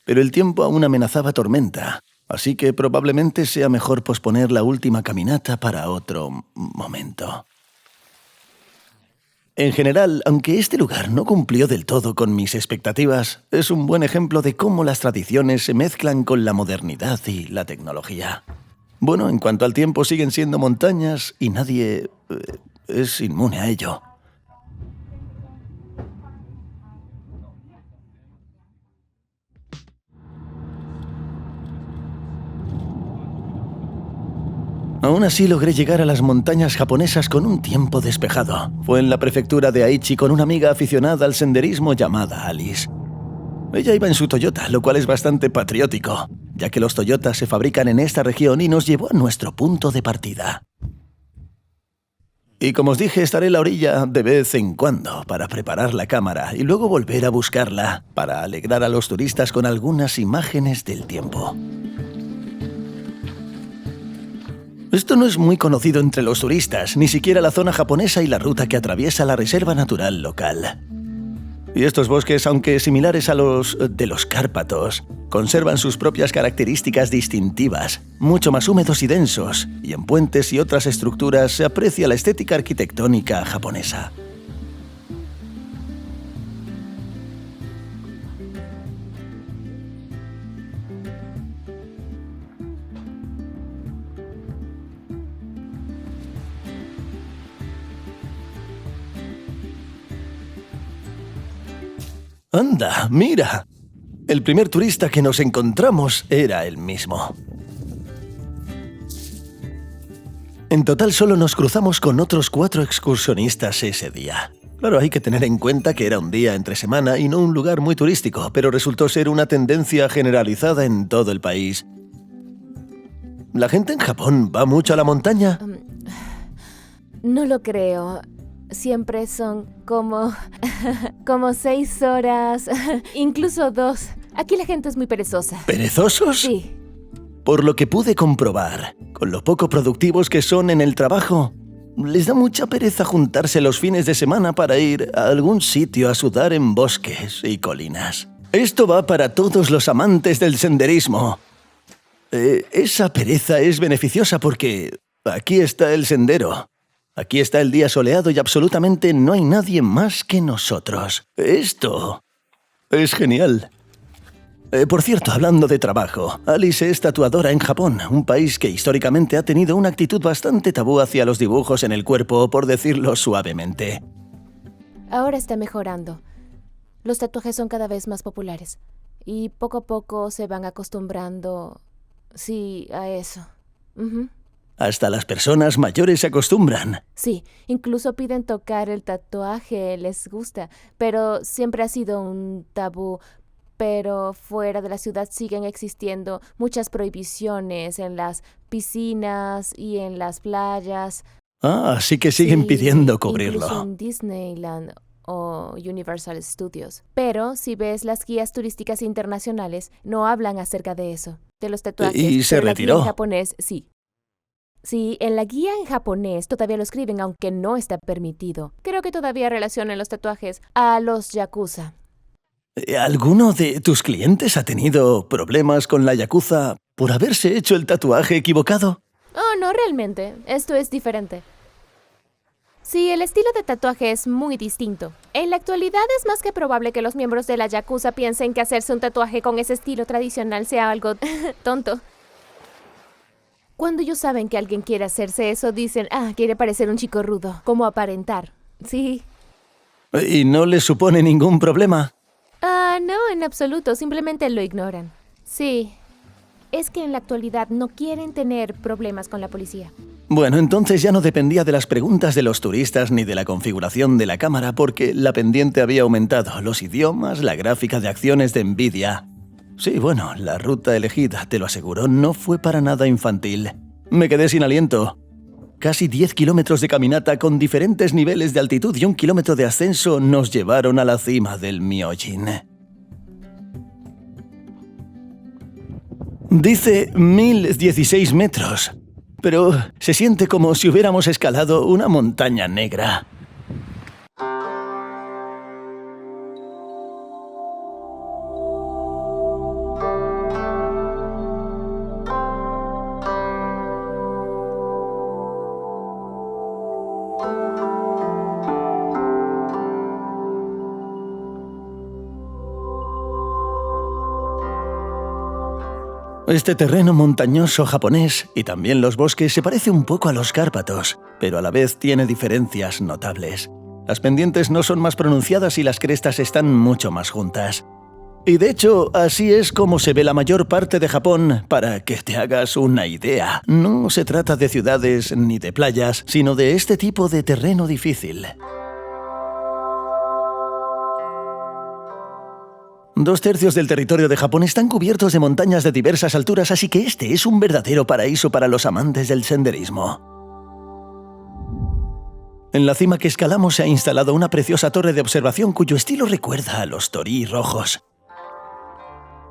Pero el tiempo aún amenazaba tormenta, así que probablemente sea mejor posponer la última caminata para otro momento. En general, aunque este lugar no cumplió del todo con mis expectativas, es un buen ejemplo de cómo las tradiciones se mezclan con la modernidad y la tecnología. Bueno, en cuanto al tiempo, siguen siendo montañas y nadie es inmune a ello. Aún así logré llegar a las montañas japonesas con un tiempo despejado. Fue en la prefectura de Aichi con una amiga aficionada al senderismo llamada Alice. Ella iba en su Toyota, lo cual es bastante patriótico, ya que los Toyotas se fabrican en esta región y nos llevó a nuestro punto de partida. Y como os dije, estaré en la orilla de vez en cuando para preparar la cámara y luego volver a buscarla para alegrar a los turistas con algunas imágenes del tiempo. Esto no es muy conocido entre los turistas, ni siquiera la zona japonesa y la ruta que atraviesa la reserva natural local. Y estos bosques, aunque similares a los de los Cárpatos, conservan sus propias características distintivas, mucho más húmedos y densos, y en puentes y otras estructuras se aprecia la estética arquitectónica japonesa. ¡Anda, mira! El primer turista que nos encontramos era el mismo. En total solo nos cruzamos con otros 4 excursionistas ese día. Claro, hay que tener en cuenta que era un día entre semana y no un lugar muy turístico, pero resultó ser una tendencia generalizada en todo el país. ¿La gente en Japón va mucho a la montaña? No lo creo. Siempre son como 6 horas, incluso 2. Aquí la gente es muy perezosa. ¿Perezosos? Sí. Por lo que pude comprobar, con lo poco productivos que son en el trabajo, les da mucha pereza juntarse los fines de semana para ir a algún sitio a sudar en bosques y colinas. Esto va para todos los amantes del senderismo. Esa pereza es beneficiosa porque aquí está el sendero. Aquí está el día soleado y absolutamente no hay nadie más que nosotros. Esto es genial. Por cierto, hablando de trabajo, Alice es tatuadora en Japón, un país que históricamente ha tenido una actitud bastante tabú hacia los dibujos en el cuerpo, por decirlo suavemente. Ahora está mejorando. Los tatuajes son cada vez más populares y poco a poco se van acostumbrando, sí, a eso. Hasta las personas mayores se acostumbran. Sí, incluso piden tocar el tatuaje, les gusta, pero siempre ha sido un tabú. Pero fuera de la ciudad siguen existiendo muchas prohibiciones en las piscinas y en las playas. Así que siguen pidiendo cubrirlo. Incluso en Disneyland o Universal Studios. Pero si ves las guías turísticas internacionales, no hablan acerca de eso, de los tatuajes. ¿Y se retiró? En japonés, sí. Sí, en la guía en japonés todavía lo escriben, aunque no está permitido. Creo que todavía relacionan los tatuajes a los yakuza. ¿Alguno de tus clientes ha tenido problemas con la yakuza por haberse hecho el tatuaje equivocado? Oh, no realmente. Esto es diferente. Sí, el estilo de tatuaje es muy distinto. En la actualidad es más que probable que los miembros de la yakuza piensen que hacerse un tatuaje con ese estilo tradicional sea algo tonto. Cuando ellos saben que alguien quiere hacerse eso, dicen, quiere parecer un chico rudo, como aparentar. Sí. ¿Y no les supone ningún problema? No, en absoluto, simplemente lo ignoran. Sí. Es que en la actualidad no quieren tener problemas con la policía. Bueno, entonces ya no dependía de las preguntas de los turistas ni de la configuración de la cámara porque la pendiente había aumentado, los idiomas, la gráfica de acciones de Nvidia. Sí, bueno, la ruta elegida, te lo aseguro, no fue para nada infantil. Me quedé sin aliento. Casi 10 kilómetros de caminata con diferentes niveles de altitud y 1 kilómetro de ascenso nos llevaron a la cima del Myojin. Dice 1016 metros, pero se siente como si hubiéramos escalado una montaña negra. Este terreno montañoso japonés y también los bosques se parece un poco a los Cárpatos, pero a la vez tiene diferencias notables. Las pendientes no son más pronunciadas y las crestas están mucho más juntas. Y de hecho, así es como se ve la mayor parte de Japón, para que te hagas una idea. No se trata de ciudades ni de playas, sino de este tipo de terreno difícil. 2/3 del territorio de Japón están cubiertos de montañas de diversas alturas, así que este es un verdadero paraíso para los amantes del senderismo. En la cima que escalamos se ha instalado una preciosa torre de observación cuyo estilo recuerda a los torii rojos.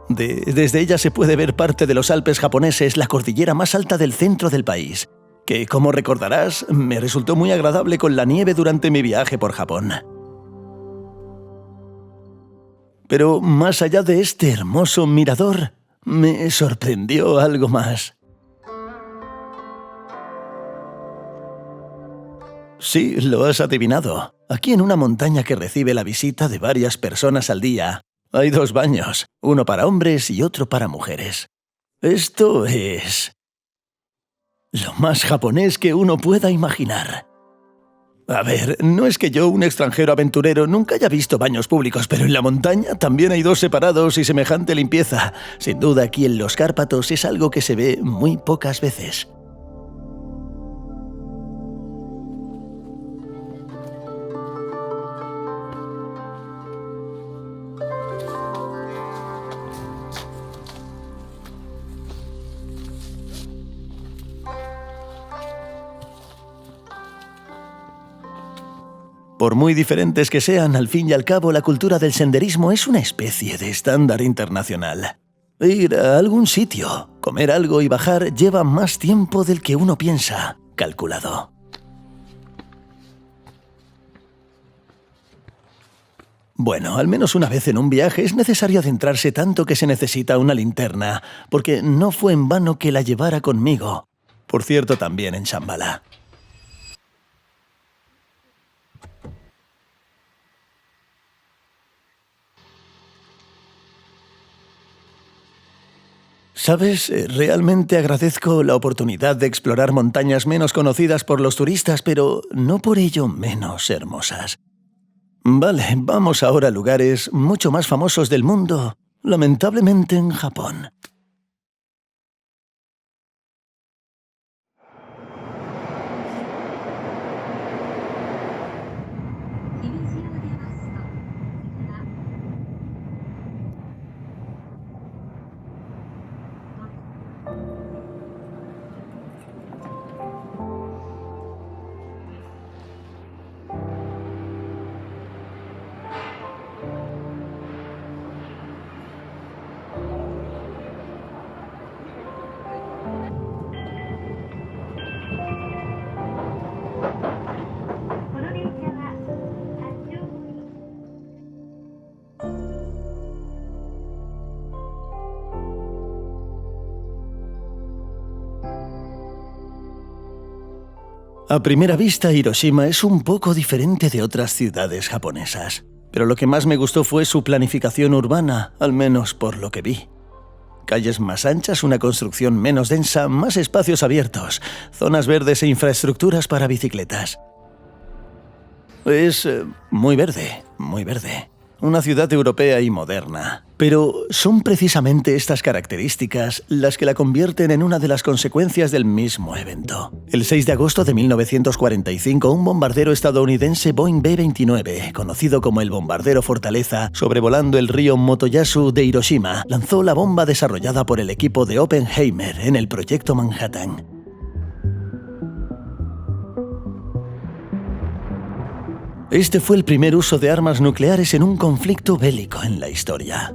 Desde ella se puede ver parte de los Alpes japoneses, la cordillera más alta del centro del país, que, como recordarás, me resultó muy agradable con la nieve durante mi viaje por Japón. Pero más allá de este hermoso mirador, me sorprendió algo más. Sí, lo has adivinado. Aquí en una montaña que recibe la visita de varias personas al día, hay 2 baños, uno para hombres y otro para mujeres. Esto es lo más japonés que uno pueda imaginar. A ver, no es que yo, un extranjero aventurero, nunca haya visto baños públicos, pero en la montaña también hay 2 separados y semejante limpieza. Sin duda, aquí en los Cárpatos es algo que se ve muy pocas veces. Por muy diferentes que sean, al fin y al cabo, la cultura del senderismo es una especie de estándar internacional. Ir a algún sitio, comer algo y bajar lleva más tiempo del que uno piensa, calculado. Bueno, al menos una vez en un viaje es necesario adentrarse tanto que se necesita una linterna, porque no fue en vano que la llevara conmigo. Por cierto, también en Shambhala. ¿Sabes? Realmente agradezco la oportunidad de explorar montañas menos conocidas por los turistas, pero no por ello menos hermosas. Vale, vamos ahora a lugares mucho más famosos del mundo, lamentablemente en Japón. A primera vista, Hiroshima es un poco diferente de otras ciudades japonesas, pero lo que más me gustó fue su planificación urbana, al menos por lo que vi. Calles más anchas, una construcción menos densa, más espacios abiertos, zonas verdes e infraestructuras para bicicletas. Es muy verde, muy verde. Una ciudad europea y moderna. Pero son precisamente estas características las que la convierten en una de las consecuencias del mismo evento. El 6 de agosto de 1945, un bombardero estadounidense Boeing B-29, conocido como el bombardero Fortaleza, sobrevolando el río Motoyasu de Hiroshima, lanzó la bomba desarrollada por el equipo de Oppenheimer en el Proyecto Manhattan. Este fue el primer uso de armas nucleares en un conflicto bélico en la historia.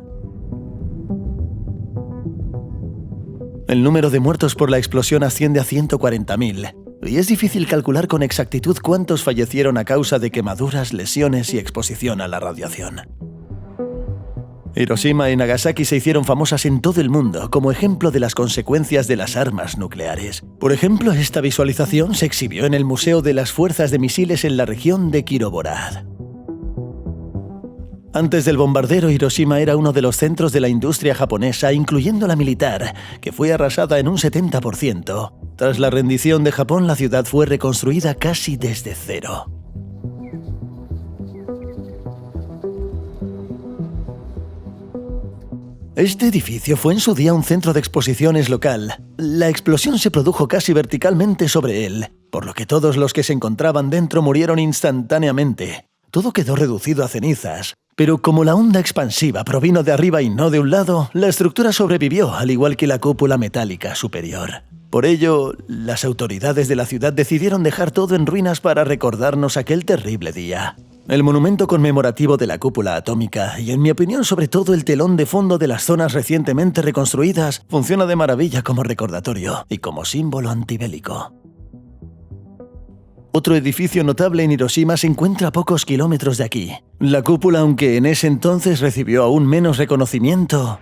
El número de muertos por la explosión asciende a 140.000, y es difícil calcular con exactitud cuántos fallecieron a causa de quemaduras, lesiones y exposición a la radiación. Hiroshima y Nagasaki se hicieron famosas en todo el mundo como ejemplo de las consecuencias de las armas nucleares. Por ejemplo, esta visualización se exhibió en el Museo de las Fuerzas de Misiles en la región de Kiroborad. Antes del bombardero, Hiroshima era uno de los centros de la industria japonesa, incluyendo la militar, que fue arrasada en un 70%. Tras la rendición de Japón, la ciudad fue reconstruida casi desde cero. Este edificio fue en su día un centro de exposiciones local. La explosión se produjo casi verticalmente sobre él, por lo que todos los que se encontraban dentro murieron instantáneamente. Todo quedó reducido a cenizas, pero como la onda expansiva provino de arriba y no de un lado, la estructura sobrevivió, al igual que la cúpula metálica superior. Por ello, las autoridades de la ciudad decidieron dejar todo en ruinas para recordarnos aquel terrible día. El monumento conmemorativo de la cúpula atómica y, en mi opinión, sobre todo el telón de fondo de las zonas recientemente reconstruidas, funciona de maravilla como recordatorio y como símbolo antibélico. Otro edificio notable en Hiroshima se encuentra a pocos kilómetros de aquí. La cúpula, aunque en ese entonces recibió aún menos reconocimiento,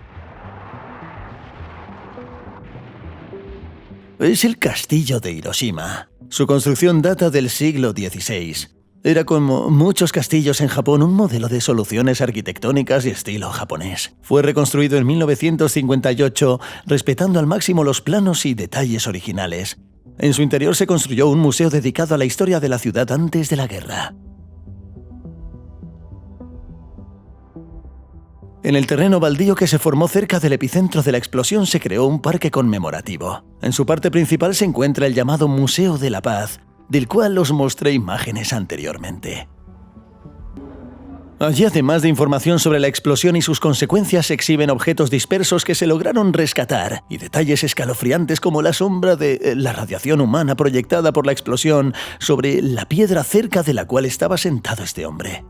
es el castillo de Hiroshima. Su construcción data del siglo XVI. Era, como muchos castillos en Japón, un modelo de soluciones arquitectónicas y estilo japonés. Fue reconstruido en 1958, respetando al máximo los planos y detalles originales. En su interior se construyó un museo dedicado a la historia de la ciudad antes de la guerra. En el terreno baldío que se formó cerca del epicentro de la explosión se creó un parque conmemorativo. En su parte principal se encuentra el llamado Museo de la Paz, del cual os mostré imágenes anteriormente. Allí, además de información sobre la explosión y sus consecuencias, se exhiben objetos dispersos que se lograron rescatar y detalles escalofriantes como la sombra de la radiación humana proyectada por la explosión sobre la piedra cerca de la cual estaba sentado este hombre.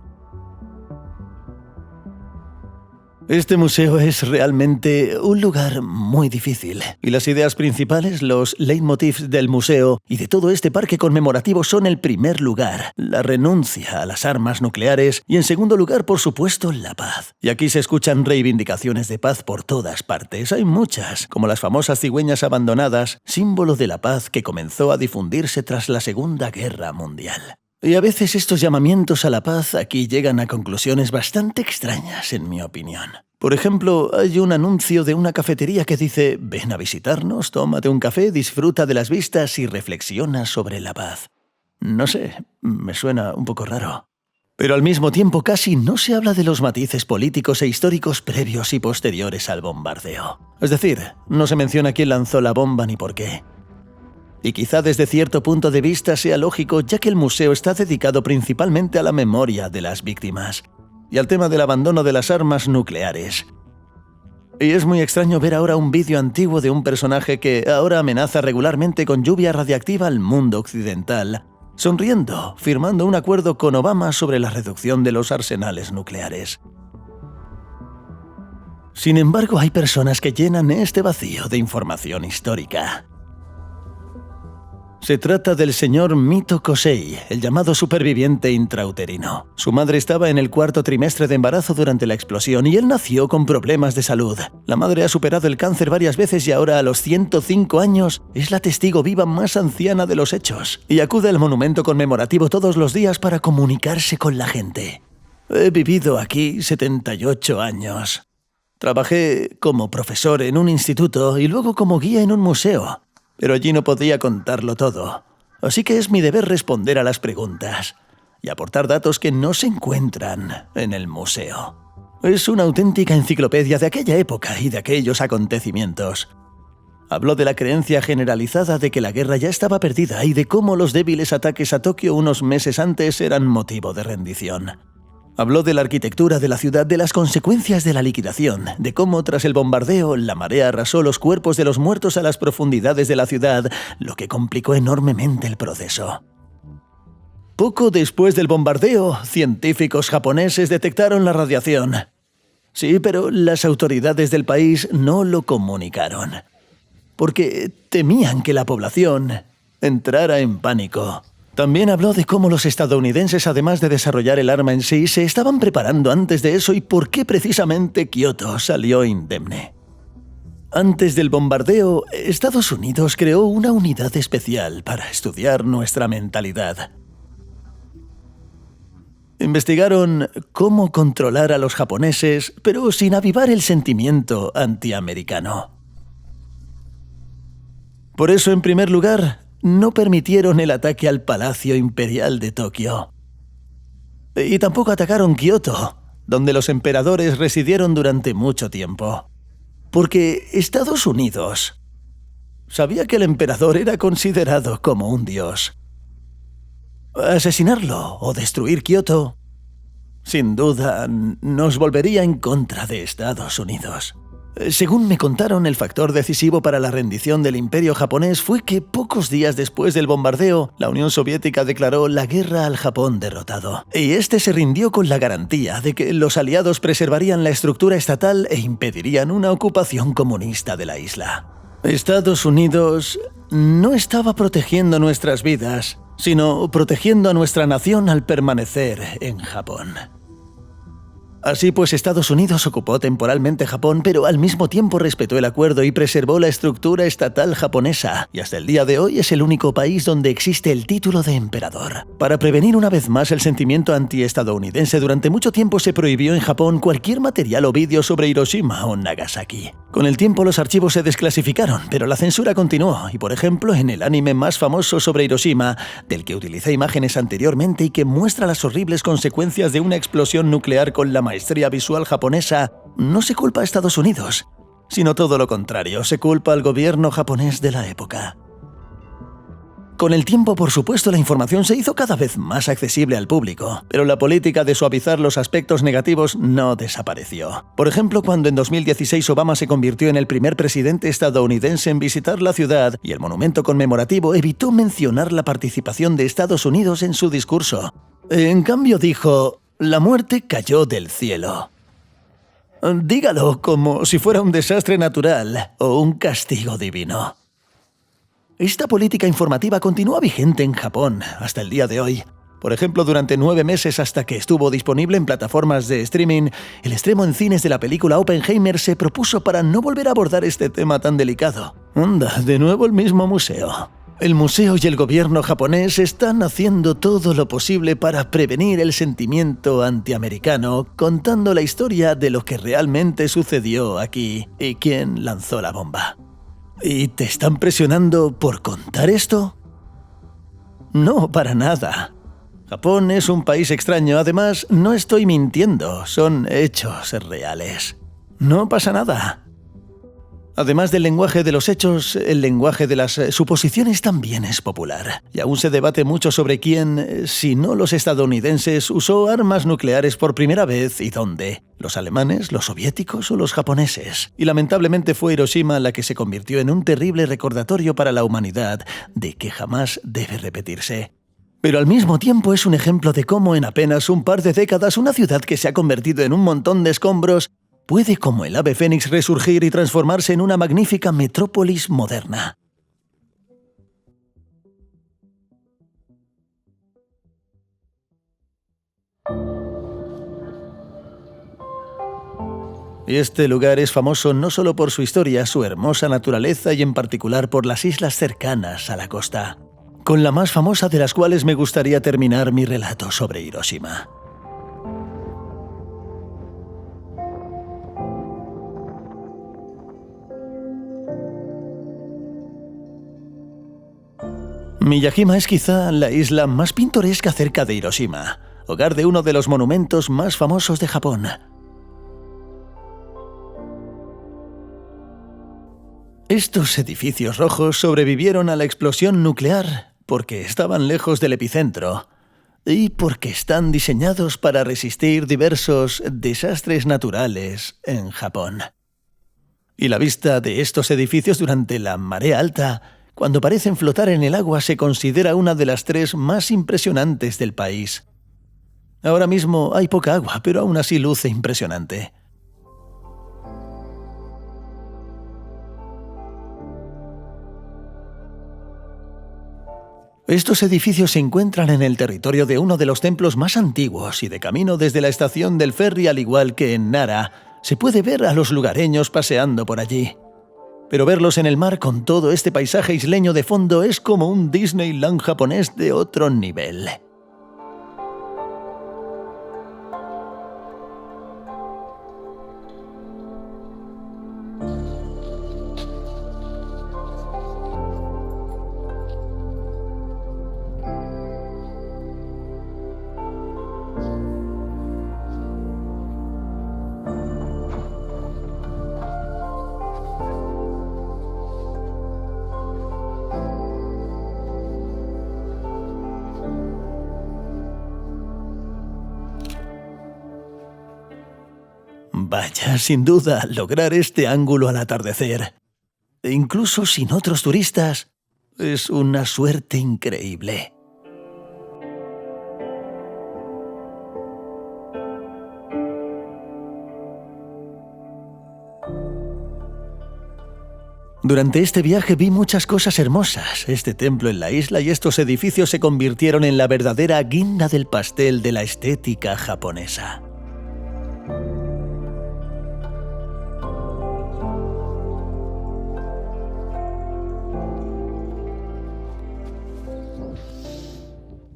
Este museo es realmente un lugar muy difícil, y las ideas principales, los leitmotivs del museo y de todo este parque conmemorativo son, en primer lugar, la renuncia a las armas nucleares y, en segundo lugar, por supuesto, la paz. Y aquí se escuchan reivindicaciones de paz por todas partes. Hay muchas, como las famosas cigüeñas abandonadas, símbolo de la paz que comenzó a difundirse tras la Segunda Guerra Mundial. Y a veces estos llamamientos a la paz aquí llegan a conclusiones bastante extrañas, en mi opinión. Por ejemplo, hay un anuncio de una cafetería que dice: ven a visitarnos, tómate un café, disfruta de las vistas y reflexiona sobre la paz. No sé, me suena un poco raro. Pero al mismo tiempo casi no se habla de los matices políticos e históricos previos y posteriores al bombardeo. Es decir, no se menciona quién lanzó la bomba ni por qué. Y quizá desde cierto punto de vista sea lógico, ya que el museo está dedicado principalmente a la memoria de las víctimas y al tema del abandono de las armas nucleares. Y es muy extraño ver ahora un vídeo antiguo de un personaje que ahora amenaza regularmente con lluvia radiactiva al mundo occidental, sonriendo, firmando un acuerdo con Obama sobre la reducción de los arsenales nucleares. Sin embargo, hay personas que llenan este vacío de información histórica. Se trata del señor Mito Kosei, el llamado superviviente intrauterino. Su madre estaba en el cuarto trimestre de embarazo durante la explosión y él nació con problemas de salud. La madre ha superado el cáncer varias veces y ahora, a los 105 años, es la testigo viva más anciana de los hechos y acude al monumento conmemorativo todos los días para comunicarse con la gente. He vivido aquí 78 años. Trabajé como profesor en un instituto y luego como guía en un museo. Pero allí no podía contarlo todo, así que es mi deber responder a las preguntas y aportar datos que no se encuentran en el museo. Es una auténtica enciclopedia de aquella época y de aquellos acontecimientos. Habló de la creencia generalizada de que la guerra ya estaba perdida y de cómo los débiles ataques a Tokio unos meses antes eran motivo de rendición. Habló de la arquitectura de la ciudad, de las consecuencias de la liquidación, de cómo tras el bombardeo la marea arrasó los cuerpos de los muertos a las profundidades de la ciudad, lo que complicó enormemente el proceso. Poco después del bombardeo, científicos japoneses detectaron la radiación. Sí, pero las autoridades del país no lo comunicaron, porque temían que la población entrara en pánico. También habló de cómo los estadounidenses, además de desarrollar el arma en sí, se estaban preparando antes de eso y por qué precisamente Kioto salió indemne. Antes del bombardeo, Estados Unidos creó una unidad especial para estudiar nuestra mentalidad. Investigaron cómo controlar a los japoneses, pero sin avivar el sentimiento antiamericano. Por eso, en primer lugar, no permitieron el ataque al Palacio Imperial de Tokio. Y tampoco atacaron Kioto, donde los emperadores residieron durante mucho tiempo. Porque Estados Unidos sabía que el emperador era considerado como un dios. Asesinarlo o destruir Kioto, sin duda, nos volvería en contra de Estados Unidos. Según me contaron, el factor decisivo para la rendición del Imperio japonés fue que pocos días después del bombardeo, la Unión Soviética declaró la guerra al Japón derrotado. Y este se rindió con la garantía de que los aliados preservarían la estructura estatal e impedirían una ocupación comunista de la isla. Estados Unidos no estaba protegiendo nuestras vidas, sino protegiendo a nuestra nación al permanecer en Japón. Así pues, Estados Unidos ocupó temporalmente Japón, pero al mismo tiempo respetó el acuerdo y preservó la estructura estatal japonesa, y hasta el día de hoy es el único país donde existe el título de emperador. Para prevenir una vez más el sentimiento antiestadounidense, durante mucho tiempo se prohibió en Japón cualquier material o vídeo sobre Hiroshima o Nagasaki. Con el tiempo los archivos se desclasificaron, pero la censura continuó, y por ejemplo, en el anime más famoso sobre Hiroshima, del que utilicé imágenes anteriormente y que muestra las horribles consecuencias de una explosión nuclear con la maestría visual japonesa, no se culpa a Estados Unidos, sino todo lo contrario, se culpa al gobierno japonés de la época. Con el tiempo, por supuesto, la información se hizo cada vez más accesible al público, pero la política de suavizar los aspectos negativos no desapareció. Por ejemplo, cuando en 2016 Obama se convirtió en el primer presidente estadounidense en visitar la ciudad y el monumento conmemorativo, evitó mencionar la participación de Estados Unidos en su discurso. En cambio dijo: «La muerte cayó del cielo». Dígalo como si fuera un desastre natural o un castigo divino. Esta política informativa continúa vigente en Japón hasta el día de hoy. Por ejemplo, durante 9 meses hasta que estuvo disponible en plataformas de streaming, el estreno en cines de la película Oppenheimer se propuso para no volver a abordar este tema tan delicado. Anda, de nuevo el mismo museo. El museo y el gobierno japonés están haciendo todo lo posible para prevenir el sentimiento antiamericano, contando la historia de lo que realmente sucedió aquí y quién lanzó la bomba. ¿Y te están presionando por contar esto? No, para nada. Japón es un país extraño. Además, no estoy mintiendo, son hechos reales. No pasa nada. Además del lenguaje de los hechos, el lenguaje de las suposiciones también es popular. Y aún se debate mucho sobre quién, si no los estadounidenses, usó armas nucleares por primera vez y dónde. ¿Los alemanes, los soviéticos o los japoneses? Y lamentablemente fue Hiroshima la que se convirtió en un terrible recordatorio para la humanidad de que jamás debe repetirse. Pero al mismo tiempo es un ejemplo de cómo en apenas un par de décadas una ciudad que se ha convertido en un montón de escombros puede, como el ave fénix, resurgir y transformarse en una magnífica metrópolis moderna. Este lugar es famoso no solo por su historia, su hermosa naturaleza y en particular por las islas cercanas a la costa, con la más famosa de las cuales me gustaría terminar mi relato sobre Hiroshima. Miyajima es quizá la isla más pintoresca cerca de Hiroshima, hogar de uno de los monumentos más famosos de Japón. Estos edificios rojos sobrevivieron a la explosión nuclear porque estaban lejos del epicentro y porque están diseñados para resistir diversos desastres naturales en Japón. Y la vista de estos edificios durante la marea alta, cuando parecen flotar en el agua, se considera una de las 3 más impresionantes del país. Ahora mismo hay poca agua, pero aún así luce impresionante. Estos edificios se encuentran en el territorio de uno de los templos más antiguos y de camino desde la estación del ferry, al igual que en Nara, se puede ver a los lugareños paseando por allí. Pero verlos en el mar con todo este paisaje isleño de fondo es como un Disneyland japonés de otro nivel. Vaya, sin duda, lograr este ángulo al atardecer, incluso sin otros turistas, es una suerte increíble. Durante este viaje vi muchas cosas hermosas. Este templo en la isla y estos edificios se convirtieron en la verdadera guinda del pastel de la estética japonesa.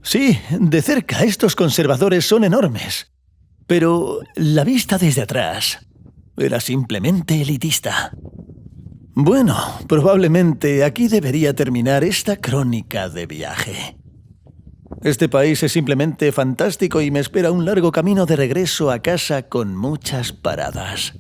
Sí, de cerca estos conservadores son enormes. Pero la vista desde atrás era simplemente elitista. Bueno, probablemente aquí debería terminar esta crónica de viaje. Este país es simplemente fantástico y me espera un largo camino de regreso a casa con muchas paradas.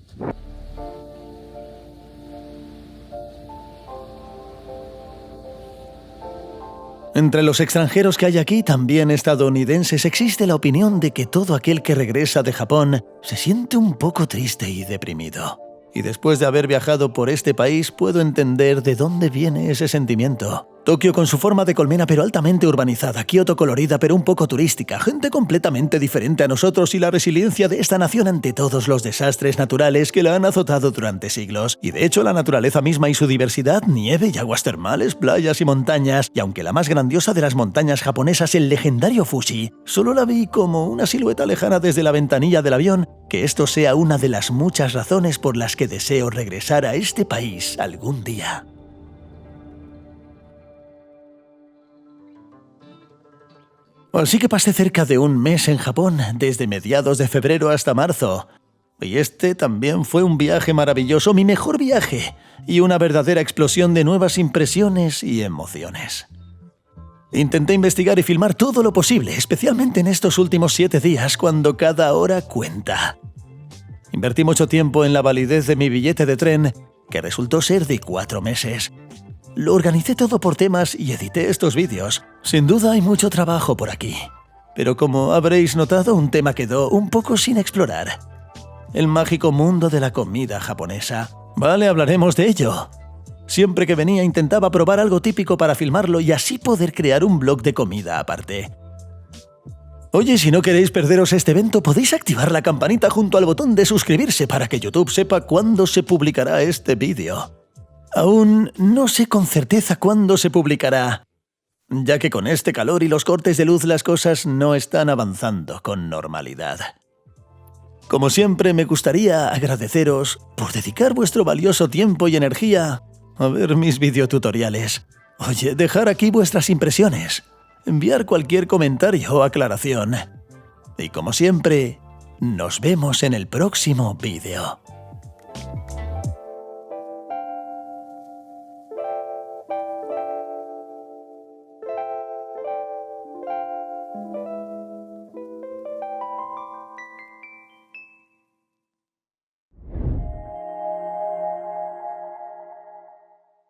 Entre los extranjeros que hay aquí, también estadounidenses, existe la opinión de que todo aquel que regresa de Japón se siente un poco triste y deprimido. Y después de haber viajado por este país, puedo entender de dónde viene ese sentimiento. Tokio con su forma de colmena pero altamente urbanizada, Kioto colorida pero un poco turística, gente completamente diferente a nosotros y la resiliencia de esta nación ante todos los desastres naturales que la han azotado durante siglos. Y de hecho la naturaleza misma y su diversidad, nieve y aguas termales, playas y montañas, y aunque la más grandiosa de las montañas japonesas, el legendario Fuji, solo la vi como una silueta lejana desde la ventanilla del avión, que esto sea una de las muchas razones por las que deseo regresar a este país algún día. Así que pasé cerca de un mes en Japón, desde mediados de febrero hasta marzo. Y este también fue un viaje maravilloso, mi mejor viaje, y una verdadera explosión de nuevas impresiones y emociones. Intenté investigar y filmar todo lo posible, especialmente en estos últimos 7 días, cuando cada hora cuenta. Invertí mucho tiempo en la validez de mi billete de tren, que resultó ser de 4 meses. Lo organicé todo por temas y edité estos vídeos. Sin duda hay mucho trabajo por aquí. Pero como habréis notado, un tema quedó un poco sin explorar. El mágico mundo de la comida japonesa. Vale, hablaremos de ello. Siempre que venía intentaba probar algo típico para filmarlo y así poder crear un blog de comida aparte. Oye, si no queréis perderos este evento, podéis activar la campanita junto al botón de suscribirse para que YouTube sepa cuándo se publicará este vídeo. Aún no sé con certeza cuándo se publicará, ya que con este calor y los cortes de luz las cosas no están avanzando con normalidad. Como siempre, me gustaría agradeceros por dedicar vuestro valioso tiempo y energía a ver mis videotutoriales. Oye, dejar aquí vuestras impresiones, enviar cualquier comentario o aclaración. Y como siempre, nos vemos en el próximo vídeo.